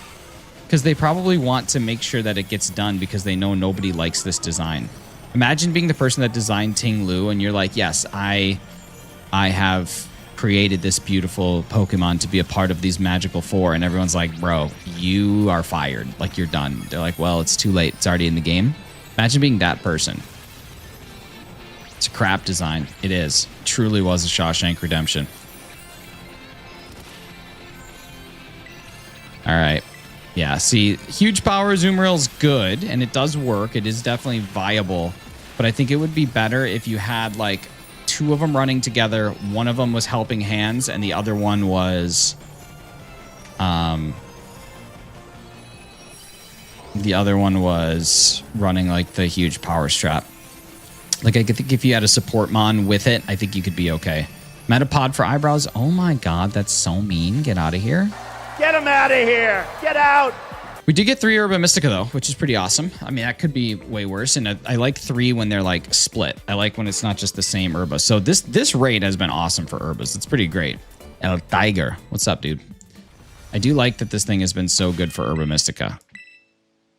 Because they probably want to make sure that it gets done because they know nobody likes this design. Imagine being the person that designed Ting-Lu and you're like, yes, I have created this beautiful Pokemon to be a part of these magical 4. And everyone's like, bro, you are fired. Like, you're done. They're like, well, it's too late. It's already in the game. Imagine being that person. It's a crap design. It is. It truly was a Shawshank Redemption. All right. Yeah, see, huge power Azumarill's good, and it does work. It is definitely viable. But I think it would be better if you had, like, 2 of them running together. One of them was helping hands, and the other one was... the other one was running, like, the huge power strap. Like, I think if you had a support mon with it, I think you could be okay. Metapod for eyebrows? Oh my god, that's so mean. Get out of here. Get him out of here! Get out! We did get 3 Herba Mystica, though, which is pretty awesome. I mean, that could be way worse. And I like 3 when they're, like, split. I like when it's not just the same Herba. So this raid has been awesome for Herbas. It's pretty great. El Tiger. What's up, dude? I do like that this thing has been so good for Herba Mystica.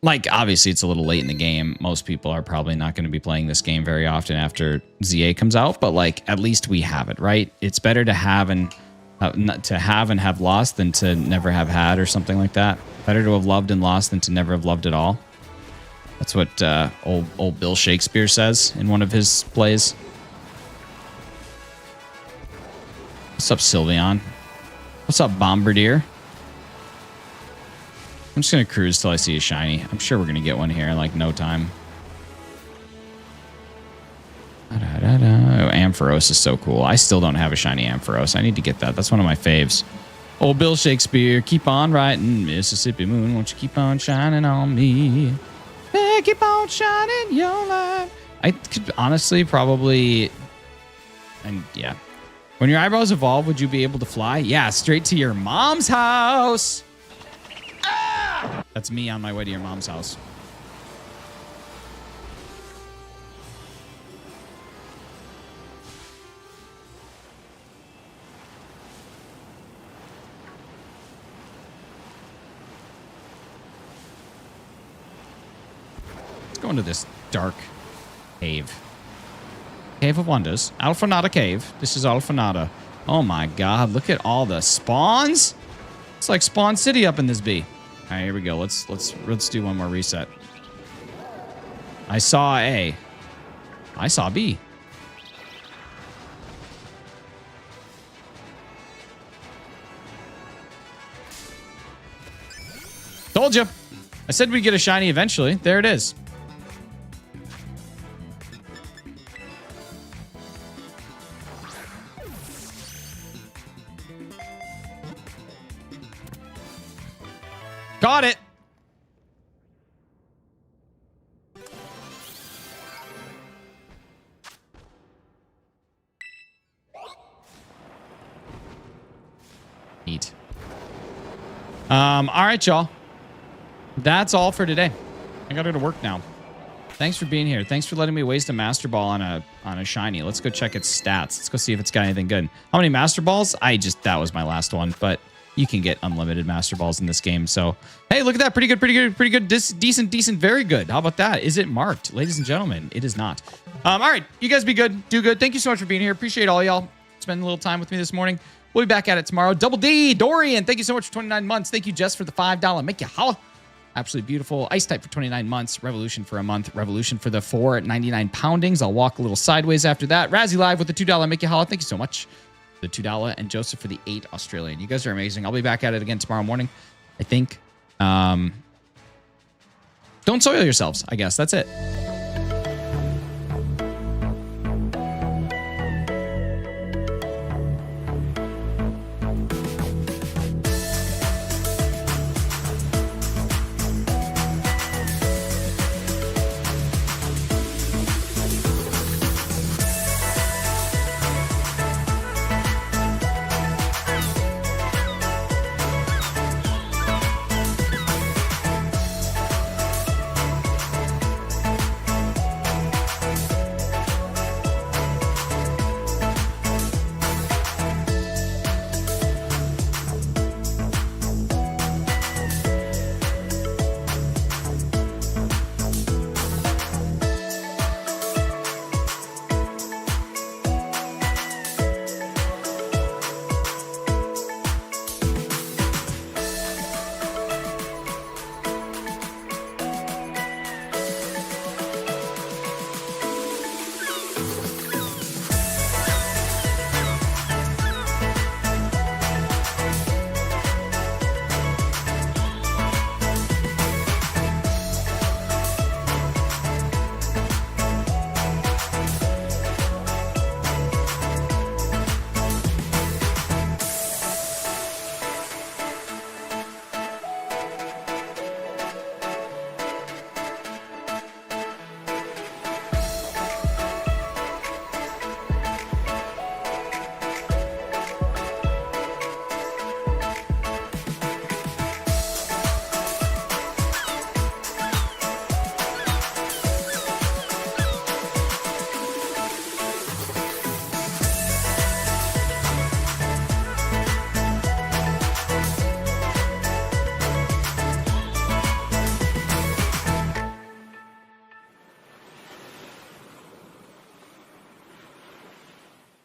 Like, obviously, it's a little late in the game. Most people are probably not going to be playing this game very often after ZA comes out. But, like, at least we have it, right? It's better to have and have lost than to never have had or something like that. Better to have loved and lost than to never have loved at all. That's what old Bill Shakespeare says in one of his plays. What's up, Sylveon? What's up, Bombardier? I'm just going to cruise till I see a shiny. I'm sure we're going to get one here in like no time. Oh, Ampharos is so cool. I still don't have a shiny Ampharos. I need to get that. That's one of my faves. Old Bill Shakespeare, keep on writing, Mississippi Moon, won't you keep on shining on me? Yeah, keep on shining your light. I could honestly probably... And yeah. When your eyebrows evolve, would you be able to fly? Yeah, straight to your mom's house. Ah! That's me on my way to your mom's house. Go into this dark cave. Cave of Wonders. Alphanata Cave. This is Alphanata. Oh my god, look at all the spawns. It's like Spawn City up in this bee. All right, here we go. Let's do one more reset. I saw A. I saw B. Told you. I said we'd get a shiny eventually. There it is. Got it. Neat. All right, y'all. That's all for today. I gotta go to work now. Thanks for being here. Thanks for letting me waste a Master Ball on a shiny. Let's go check its stats. Let's go see if it's got anything good. How many Master Balls? That was my last one, but you can get unlimited Master Balls in this game. So, hey, look at that. Pretty good. Decent, very good. How about that? Is it marked? Ladies and gentlemen, it is not. All right. You guys be good. Do good. Thank you so much for being here. Appreciate all y'all spending a little time with me this morning. We'll be back at it tomorrow. Double D, Dorian, thank you so much for 29 months. Thank you, Jess, for the $5. Make you holla. Absolutely beautiful. Ice type for 29 months. Revolution for a month. Revolution for the 4.99 poundings. I'll walk a little sideways after that. Razzie Live with the $2. Make you holla. Thank you so much. The $2 and Joseph for the 8 Australian. You guys are amazing. I'll be back at it again tomorrow morning, I think. Don't soil yourselves, I guess. That's it.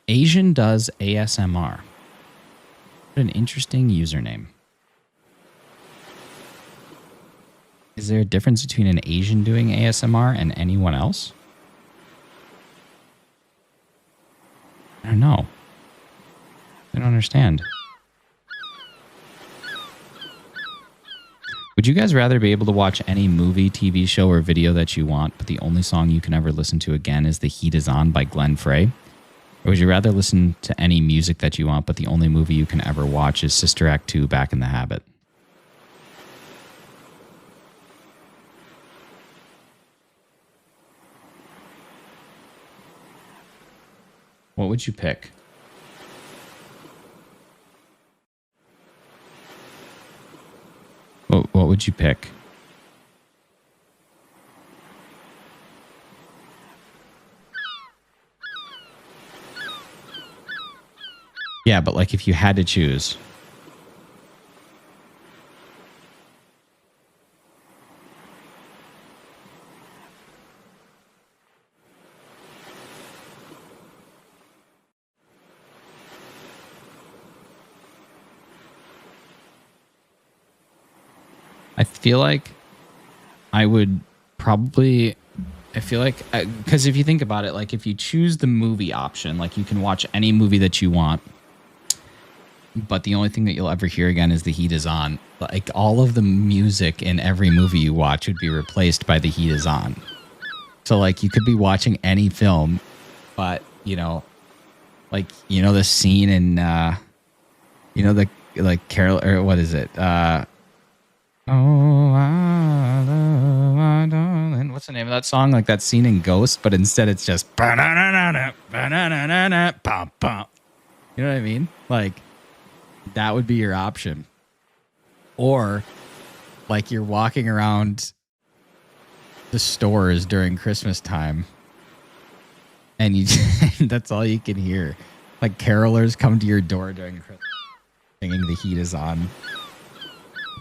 Asian does ASMR. What an interesting username. Is there a difference between an Asian doing ASMR and anyone else? I don't know. I don't understand. Would you guys rather be able to watch any movie, TV show, or video that you want, but the only song you can ever listen to again is The Heat Is On by Glenn Frey? Or would you rather listen to any music that you want, but the only movie you can ever watch is Sister Act 2 Back in the Habit? What would you pick? What would you pick? Yeah, but like if you had to choose. I feel like I would probably, I feel like, because if you think about it, like if you choose the movie option, like you can watch any movie that you want, but the only thing that you'll ever hear again is The Heat Is On. Like all of the music in every movie you watch would be replaced by The Heat Is On. So like you could be watching any film, but you know, like, you know, the scene in, you know, the, like Carol, or what is it? Oh, my darling. What's the name of that song? Like that scene in Ghost, but instead it's just ba-na-na-na-na, ba-na-na-na-na, bum, bum. You know what I mean? Like that would be your option. Or like you're walking around the stores during Christmas time and you that's all you can hear. Like carolers come to your door during Christmas singing The Heat Is On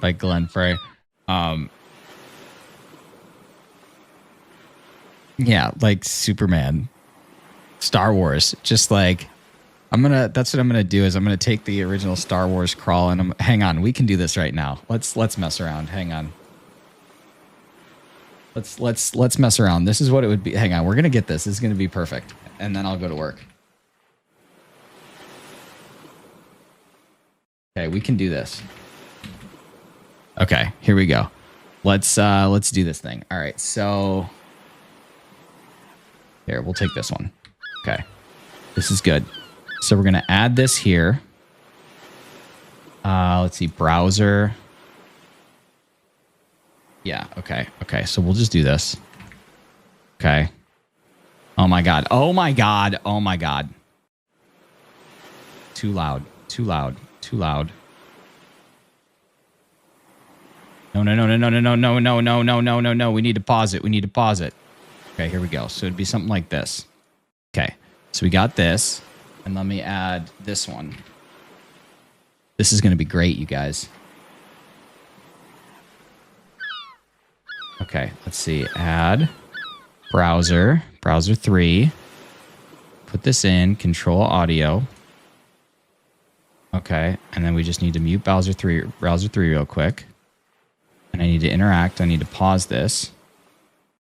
by Glenn Frey. Yeah, like Superman, Star Wars. Just like that's what I'm gonna do is I'm gonna take the original Star Wars crawl and hang on, we can do this right now. Let's mess around. Hang on. Let's mess around. This is what it would be. Hang on, we're gonna get this. This is gonna be perfect. And then I'll go to work. Okay, we can do this. Okay, here we go. Let's do this thing. All right, so here, we'll take this one. Okay, this is good. So we're gonna add this here. Let's see, browser. Yeah, okay, so we'll just do this. Okay. Oh my god, oh my god, oh my god. Too loud, too loud, too loud. No. We need to pause it. Okay, here we go. So it'd be something like this. Okay, so we got this. And let me add this one. This is going to be great, you guys. Okay, let's see. Add browser 3. Put this in, control audio. Okay, and then we just need to mute browser 3 real quick. And I need to interact. I need to pause this.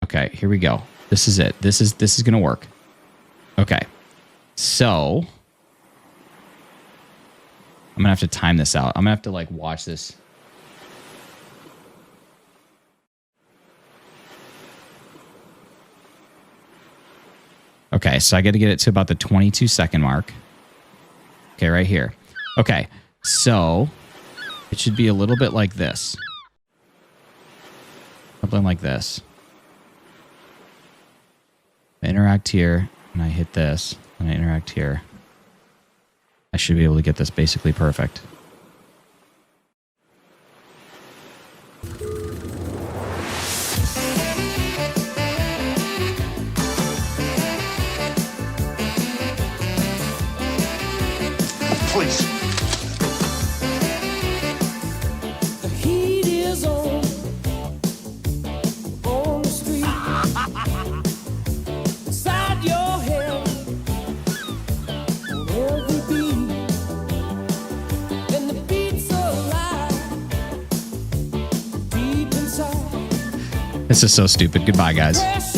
Okay, here we go. This is it. This is going to work. Okay. So I'm going to have to time this out. I'm going to have to like watch this. Okay, so I got to get it to about the 22-second mark. Okay, right here. Okay, so it should be a little bit like this. Something like this. I interact here, and I hit this, and I interact here. I should be able to get this basically perfect. Please. The heat is on the street. Inside your head, This is so stupid. Goodbye, guys. Press